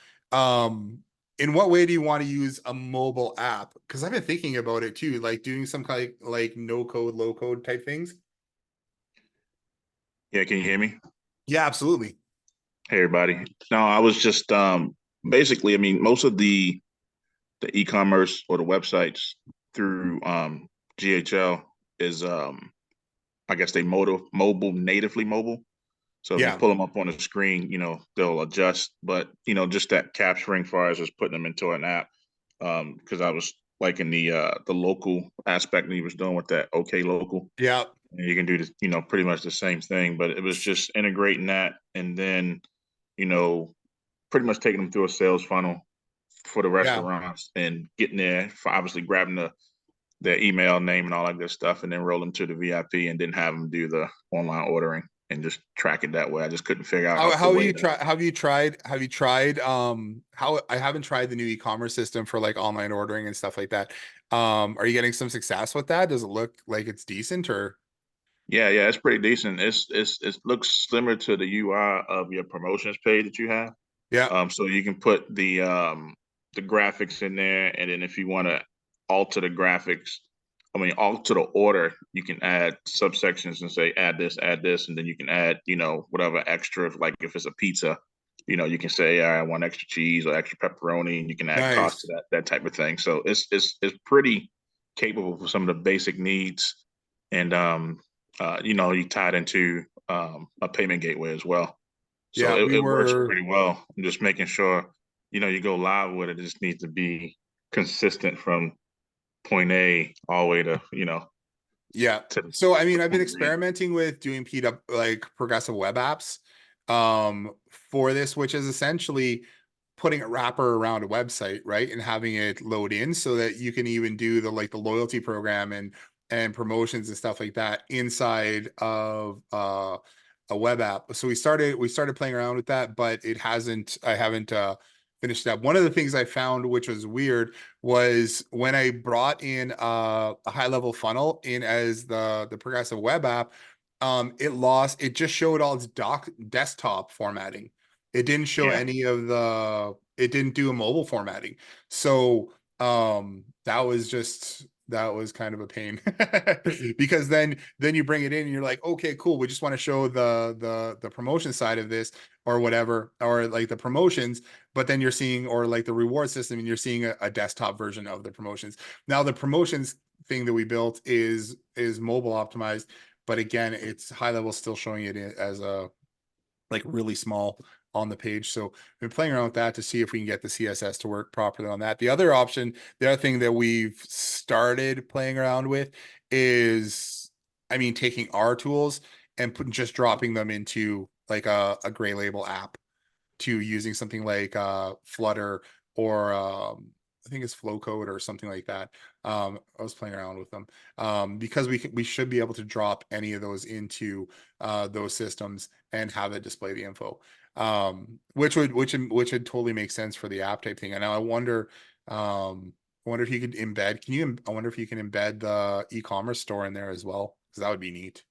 in what way do you want to use a mobile app? Because I've been thinking about it too, like doing some kind of like no code, low code type things. Yeah, can you hear me? Yeah, absolutely. Hey everybody. No, I was just basically, I mean, most of the e-commerce or the websites through GHL is I guess they mobile natively mobile. So if you Yeah, pull them up on the screen, they'll adjust. But just that capturing far as just putting them into an app. Because I was like in the local aspect that he was doing with that OK local. yeah, And you can do this, pretty much the same thing. But it was just integrating that and then, you know, pretty much taking them through a sales funnel for the yeah. restaurants and getting there for obviously grabbing their email name and all that good stuff and then roll them to the VIP and then have them do the online ordering and just track it that way. I just couldn't figure out the How have way you that. tried? Have you tried? How I haven't tried the new e-commerce system for like online ordering and stuff like that. Are you getting some success with that? Does it look like it's decent or? Yeah, it's pretty decent. It looks similar to the UI of your promotions page that you have. Yeah, So you can put the graphics in there, and then if you want to alter the graphics, I mean alter the order, you can add subsections and say add this, and then you can add whatever extra. Like if it's a pizza, you can say I want extra cheese or extra pepperoni, and you can add cost to nice. that type of thing. So it's pretty capable for some of the basic needs, and you tie it into a payment gateway as well. So Yeah, it, we it works were. pretty well. I'm just making sure, you go live with it. It just needs to be consistent from point A all the way to, Yeah. to So I the mean, I've been point Z. experimenting with doing PW like progressive web apps for this, which is essentially putting a wrapper around a website, right? And having it load in so that you can even do the like the loyalty program and promotions and stuff like that inside of a web app. So we started playing around with that, but I haven't finished that. One of the things I found which was weird was when I brought in a high level funnel in as the progressive web app, it just showed all its desktop formatting. It didn't show Yeah, any of it didn't do a mobile formatting. So that was kind of a pain because then you bring it in and you're like, okay, cool. We just want to show the promotion side of this or whatever, or like the promotions, but then you're seeing or like the reward system and you're seeing a desktop version of the promotions. Now the promotions thing that we built is mobile optimized, but again, it's high level still showing it as a like really small on the page. So I've been playing around with that to see if we can get the CSS to work properly on that. The other thing that we've started playing around with is, I mean, taking our tools and just dropping them into like a gray label app to using something like Flutter or I think it's flow code or something like that. I was playing around with them. Because we should be able to drop any of those into those systems and have it display the info. Which would totally make sense for the app type thing. And I wonder if you could embed, I wonder if you can embed the e-commerce store in there as well, because that would be neat.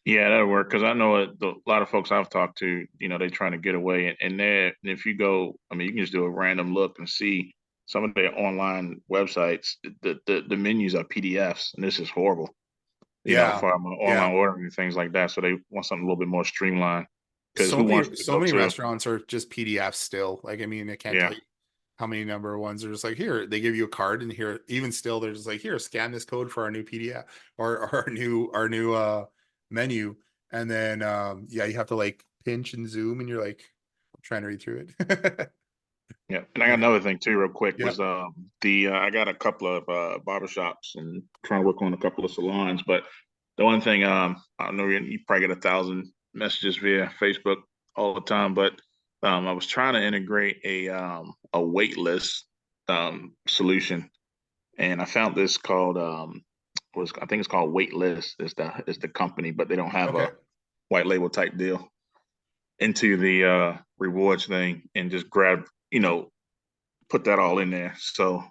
Yeah, that'll work because I know a lot of folks I've talked to, they're trying to get away, and there, and if you go, I mean, you can just do a random look and see some of their online websites. The menus are PDFs, and this is horrible. Yeah. For Yeah. online ordering and things like that. So they want something a little bit more streamlined. Because So who wants many, to so go many to? restaurants are just PDFs still. Like, I mean, I can't tell Yeah, you how many number of ones are just like, here, they give you a card, and here, even still, they're just like, here, scan this code for our new PDF, or our new menu. And then yeah, you have to like pinch and zoom, and you're like trying to read through it. yeah. And I got Yeah. another thing too, real quick, Yeah. was the I got a couple of barbershops and trying to work on a couple of salons. But the one thing, I don't know, you probably get 1,000 messages via Facebook all the time, but I was trying to integrate a wait list solution, and I found this called was I think it's called Waitlist is the company, but they don't have Okay. a white label type deal into the rewards thing and just grab, put that all in there. So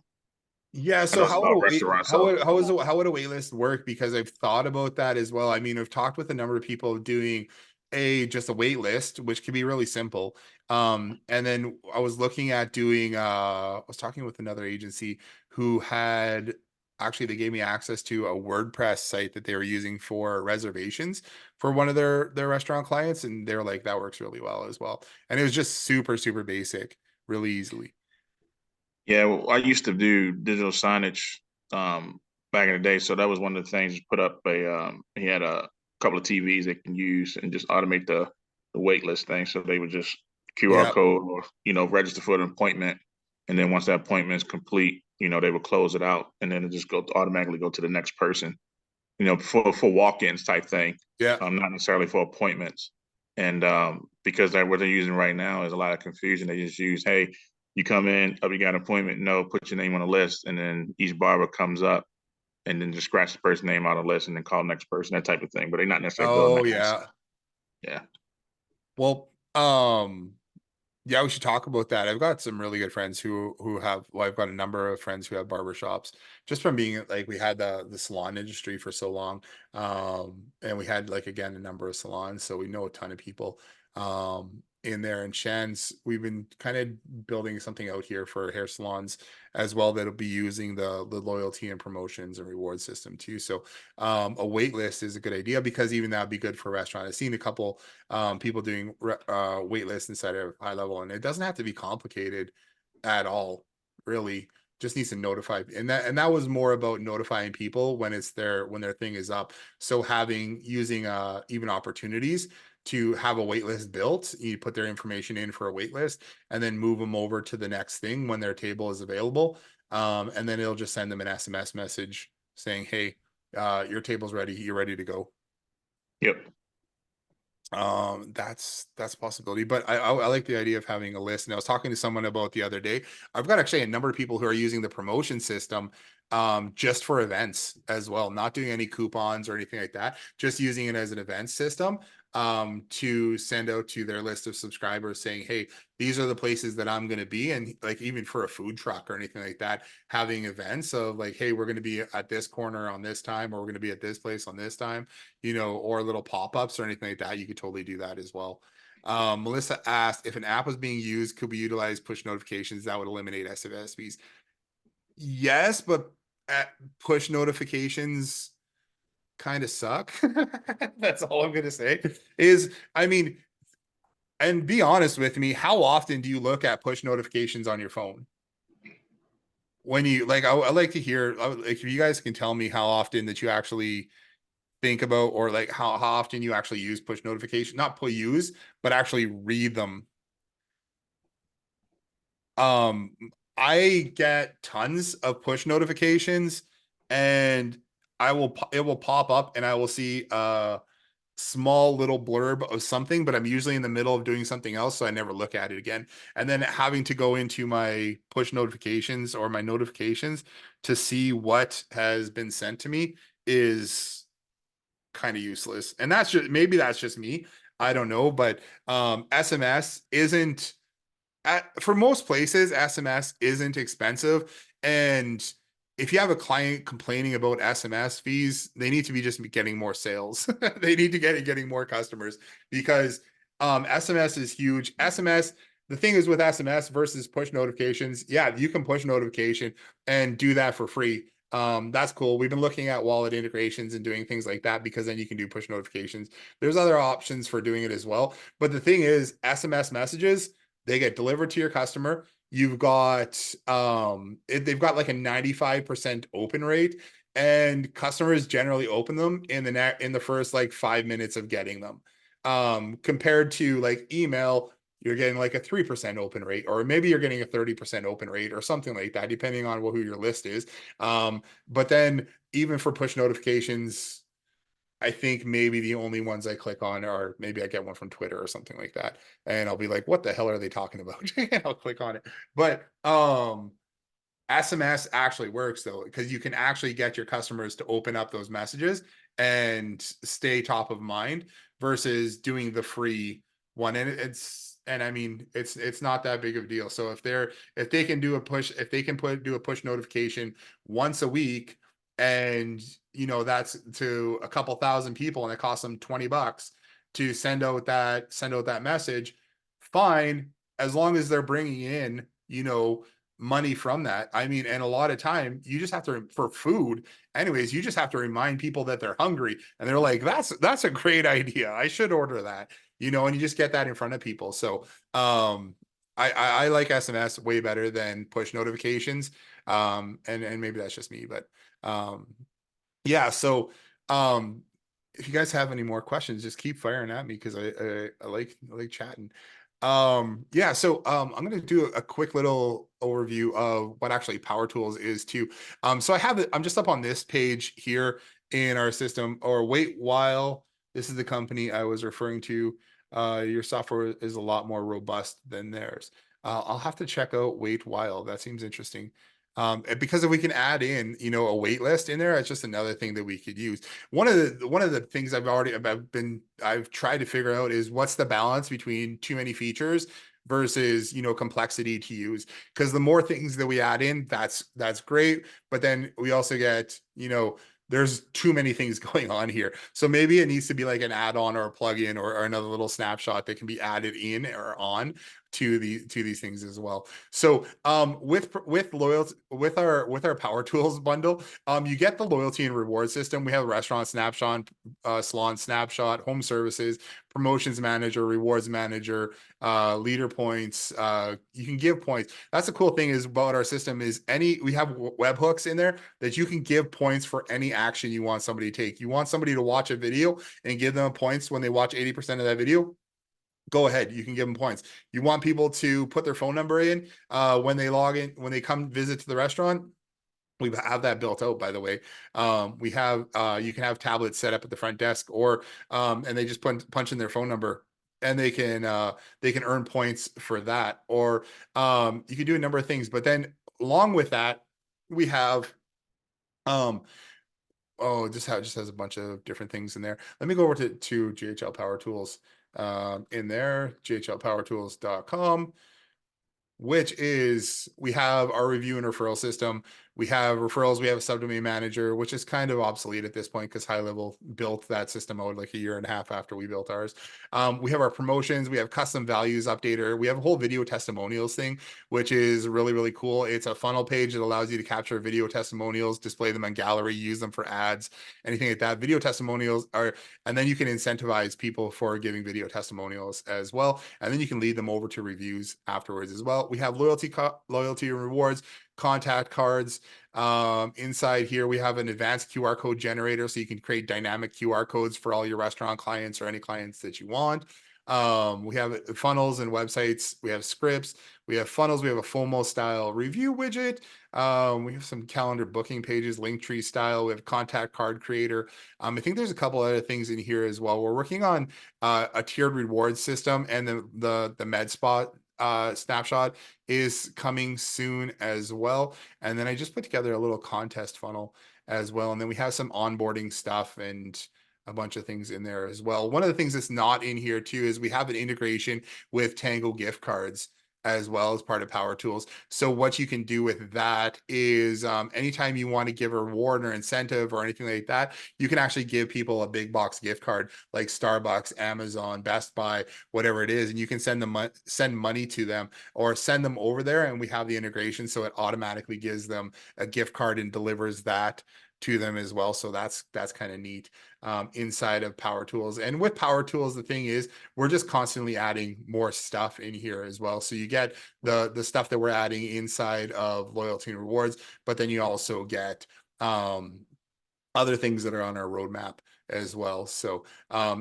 Yeah, I so know it's a lot of restaurants. So how would a wait list work? Because I've thought about that as well. I mean, I've talked with a number of people doing just a wait list, which can be really simple. And then I was looking at doing I was talking with another agency who had actually they gave me access to a WordPress site that they were using for reservations for one of their restaurant clients, and they're like, that works really well as well. And it was just super, super basic, really easily. yeah, well, I used to do digital signage back in the day. So that was one of the things. Just put up he had a couple of TVs they can use and just automate the wait list thing. So they would just QR Yeah. code or register for an appointment, and then once that appointment is complete, they would close it out, and then it just automatically go to the next person. For walk-ins type thing, Yeah. not necessarily for appointments. And because what they're using right now is a lot of confusion. They just use, hey, you come in, oh, you got an appointment. No, put your name on the list, and then each barber comes up, and then just scratch the person's name out of the list, and then call the next person, that type of thing. But they're not necessarily building Oh that yeah. hassle. Yeah, Well, yeah, we should talk about that. I've got some really good friends who have well, I've got a number of friends who have barbershops just from being like we had the salon industry for so long. And we had like again a number of salons, so we know a ton of people in there. And Shan's we've been kind of building something out here for hair salons as well that'll be using the loyalty and promotions and reward system too. So a wait list is a good idea because even that'd be good for restaurant. I've seen a couple people doing wait lists inside of high level, and it doesn't have to be complicated at all, really. Just needs to notify, and that was more about notifying people when when their thing is up. So having using even opportunities to have a wait list built, you put their information in for a wait list and then move them over to the next thing when their table is available. And then it'll just send them an SMS message saying, hey, your table's ready, you're ready to go. yep, That's a possibility, but I like the idea of having a list. And I was talking to someone about the other day. I've got actually a number of people who are using the promotion system just for events as well, not doing any coupons or anything like that, just using it as an event system to send out to their list of subscribers saying, hey, these are the places that I'm going to be. And like even for a food truck or anything like that, having events of like, hey, we're going to be at this corner on this time, or we're going to be at this place on this time, or little pop-ups or anything like that, you could totally do that as well. Melissa asked if an app was being used, could we utilize push notifications that would eliminate SFSBs? Yes, but push notifications kind of suck. That's all I'm gonna say. I mean, and be honest with me, how often do you look at push notifications on your phone? When you like, I like to hear like if you guys can tell me how often that you actually think about or like how often you actually use push notification, not put use, but actually read them. Um, I get tons of push notifications and it will pop up and I will see small little blurb of something, but I'm usually in the middle of doing something else, so I never look at it again. And then having to go into my push notifications or my notifications to see what has been sent to me is kind of useless. And that's just, maybe that's just me. I don't know, but SMS isn't for most places, SMS isn't expensive. And if you have a client complaining about SMS fees, they need to be just getting more sales. They need to getting more customers because SMS is huge. SMS, the thing is with SMS versus push notifications, yeah, you can push notification and do that for free. That's cool. We've been looking at wallet integrations and doing things like that because then you can do push notifications. There's other options for doing it as well. But the thing is, SMS messages, they get delivered to your customer. You've got they've got like a 95% open rate, and customers generally open them in the first like 5 minutes of getting them. Compared to like email, you're getting like a 3% open rate, or maybe you're getting a 30% open rate or something like that, depending on who your list is. But then even for push notifications, I think maybe the only ones I click on are maybe I get one from Twitter or something like that. And I'll be like, what the hell are they talking about? And I'll click on it. But SMS actually works though, because you can actually get your customers to open up those messages and stay top of mind versus doing the free one. And and I mean it's not that big of a deal. So if they can do a push, if they can do a push notification once a week, and that's to a couple thousand people and it costs them $20 to send out that message, fine, as long as they're bringing in money from that. I mean, and a lot of time you just have to, for food anyways, you just have to remind people that they're hungry and they're like, that's a great idea, I should order that, and you just get that in front of people. So I like SMS way better than push notifications. And maybe that's just me, but yeah. So if you guys have any more questions, just keep firing at me because I like chatting. Yeah, so I'm gonna do a quick little overview of what actually Power Tools is too. So I have it, I'm just up on this page here in our system, or wait while this is the company I was referring to. Your software is a lot more robust than theirs. I'll have to check out wait while. That seems interesting. Because if we can add in, a wait list in there, it's just another thing that we could use. One of the things I've tried to figure out is what's the balance between too many features versus complexity to use. Because the more things that we add in, that's great, but then we also get there's too many things going on here. So maybe it needs to be like an add-on or a plugin or another little snapshot that can be added in or on to these things as well. So with loyalty, with our Power Tools bundle, you get the loyalty and reward system. We have a restaurant snapshot, salon snapshot, home services, promotions manager, rewards manager, leader points. You can give points. That's the cool thing is about our system is we have webhooks in there that you can give points for any action you want somebody to take. You want somebody to watch a video and give them points when they watch 80% of that video, go ahead, you can give them points. You want people to put their phone number in when they log in, when they come visit to the restaurant, we have that built out, by the way. We have you can have tablets set up at the front desk, or and they just punch in their phone number and they can earn points for that. Or you can do a number of things, but then along with that, we have um oh, just has a bunch of different things in there. Let me go over to GHL Power Tools in there, ghlpowertools.com, which is we have our review and referral system. We have referrals. We have a subdomain manager, which is kind of obsolete at this point because High Level built that system out like a year and a half after we built ours. We have our promotions. We have custom values updater. We have a whole video testimonials thing, which is really, really cool. It's a funnel page that allows you to capture video testimonials, display them on gallery, use them for ads, anything like that. Video testimonials are, and then you can incentivize people for giving video testimonials as well. And then you can lead them over to reviews afterwards as well. We have loyalty and rewards. contact cards. Inside here, we have an advanced QR code generator, so you can create dynamic QR codes for all your restaurant clients or any clients that you want. We have funnels and websites. We have scripts. We have funnels. We have a FOMO style review widget. We have some calendar booking pages, Linktree style. We have contact card creator. I think there's a couple other things in here as well. We're working on a tiered reward system, and the MedSpot snapshot is coming soon as well. And then I just put together a little contest funnel as well. And then we have some onboarding stuff and a bunch of things in there as well. One of the things that's not in here too is we have an integration with Tango gift cards as well as part of Power Tools. So what you can do with that is anytime you want to give a reward or incentive or anything like that, you can actually give people a big box gift card like Starbucks, Amazon, Best Buy, whatever it is, and you can send money to them or send them over there, and we have the integration, so it automatically gives them a gift card and delivers that to them as well. So that's kind of neat inside of Power Tools. And with Power Tools, the thing is we're just constantly adding more stuff in here as well. So you get the stuff that we're adding inside of loyalty and rewards, but then you also get other things that are on our roadmap as well. So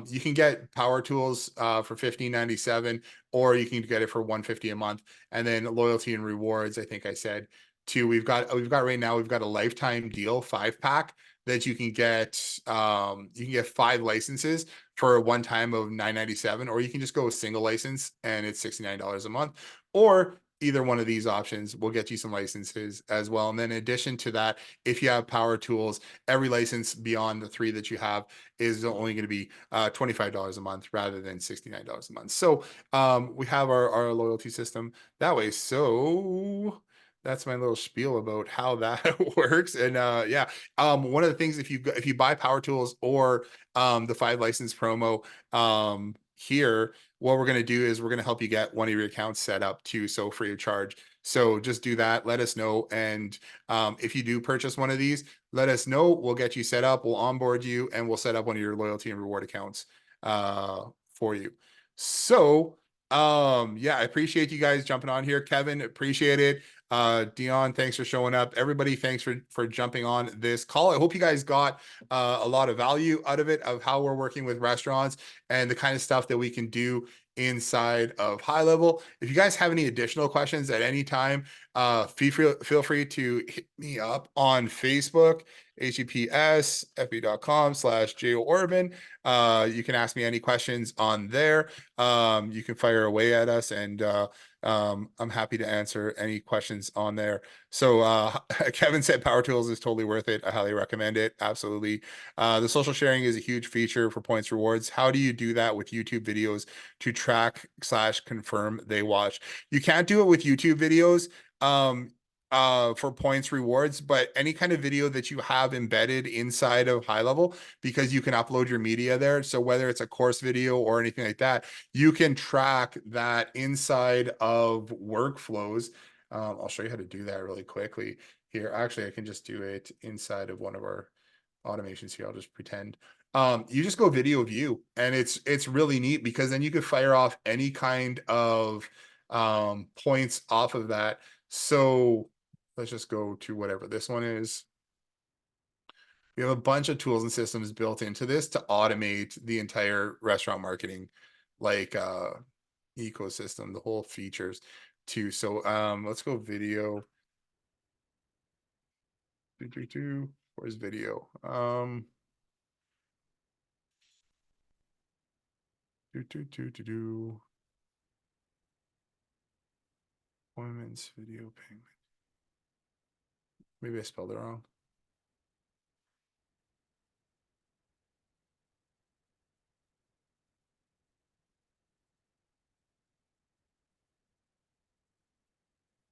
you can get Power Tools for $15.97, or you can get it for $150 a month. And then loyalty and rewards, I think I said too. We've got right now, we've got a lifetime deal 5-pack that you can get 5 licenses for a one time of $9.97, or you can just go a single license and it's $69 a month, or either one of these options will get you some licenses as well. And then in addition to that, if you have Power Tools, every license beyond the 3 that you have is only going to be $25 a month rather than $69 a month. So we have our loyalty system that way. So that's my little spiel about how that works. And yeah, one of the things, if you buy Power Tools or the 5 license promo here, what we're going to do is we're going to help you get one of your accounts set up too, so free of charge. So just do that, let us know, and if you do purchase one of these, let us know. We'll get you set up, we'll onboard you, and we'll set up one of your loyalty and reward accounts for you. So yeah, I appreciate you guys jumping on here. Kevin, appreciate it. Dion, thanks for showing up. Everybody, thanks for jumping on this call. I hope you guys got a lot of value out of it, of how we're working with restaurants and the kind of stuff that we can do inside of High Level. If you guys have any additional questions at any time, feel free to hit me up on Facebook, https://fb.com/Jo Orban. You can ask me any questions on there. You can fire away at us, and I'm happy to answer any questions on there. So Kevin said Power Tools is totally worth it. I highly recommend it. Absolutely. The social sharing is a huge feature for points rewards. How do you do that with YouTube videos to track/confirm they watch? You can't do it with YouTube videos for points rewards, but any kind of video that you have embedded inside of High Level, because you can upload your media there. So whether it's a course video or anything like that, you can track that inside of workflows. I'll show you how to do that really quickly here. Actually, I can just do it inside of one of our automations here. I'll just pretend. You just go video view, and it's really neat, because then you could fire off any kind of points off of that. So let's just go to whatever this one is. We have a bunch of tools and systems built into this to automate the entire restaurant marketing ecosystem, the whole features too. So let's go video. Where's video? Appointments, video payment. Maybe I spelled it wrong.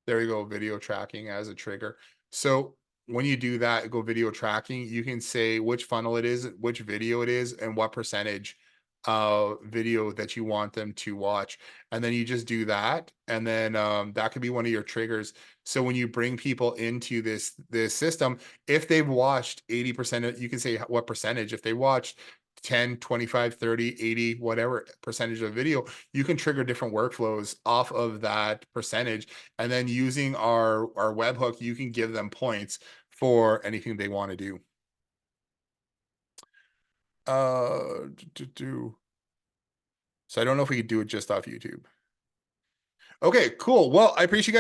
There you go, video tracking as a trigger. So when you do that, go video tracking, you can say which funnel it is, which video it is, and what percentage video that you want them to watch. And then you just do that. And then that could be one of your triggers. So when you bring people into this system, if they've watched 80%, you can say what percentage. If they watched 10, 25, 30, 80, whatever percentage of video, you can trigger different workflows off of that percentage. And then using our webhook, you can give them points for anything they want to do. So I don't know if we could do it just off YouTube. Okay, cool. Well, I appreciate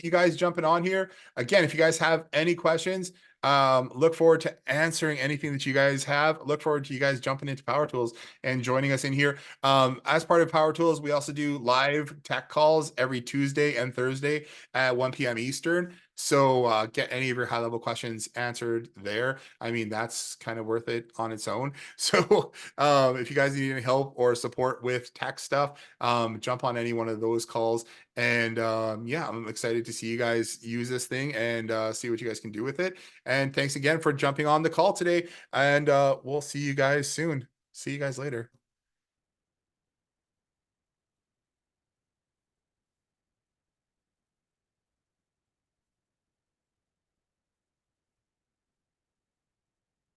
you guys jumping on here. Again, if you guys have any questions, look forward to answering anything that you guys have. Look forward to you guys jumping into Power Tools and joining us in here. As part of Power Tools, we also do live tech calls every Tuesday and Thursday at 1 p.m. Eastern. So get any of your high level questions answered there. I mean, that's kind of worth it on its own. So if you guys need any help or support with tech stuff, jump on any one of those calls. And yeah, I'm excited to see you guys use this thing and see what you guys can do with it. And thanks again for jumping on the call today. And we'll see you guys soon. See you guys later.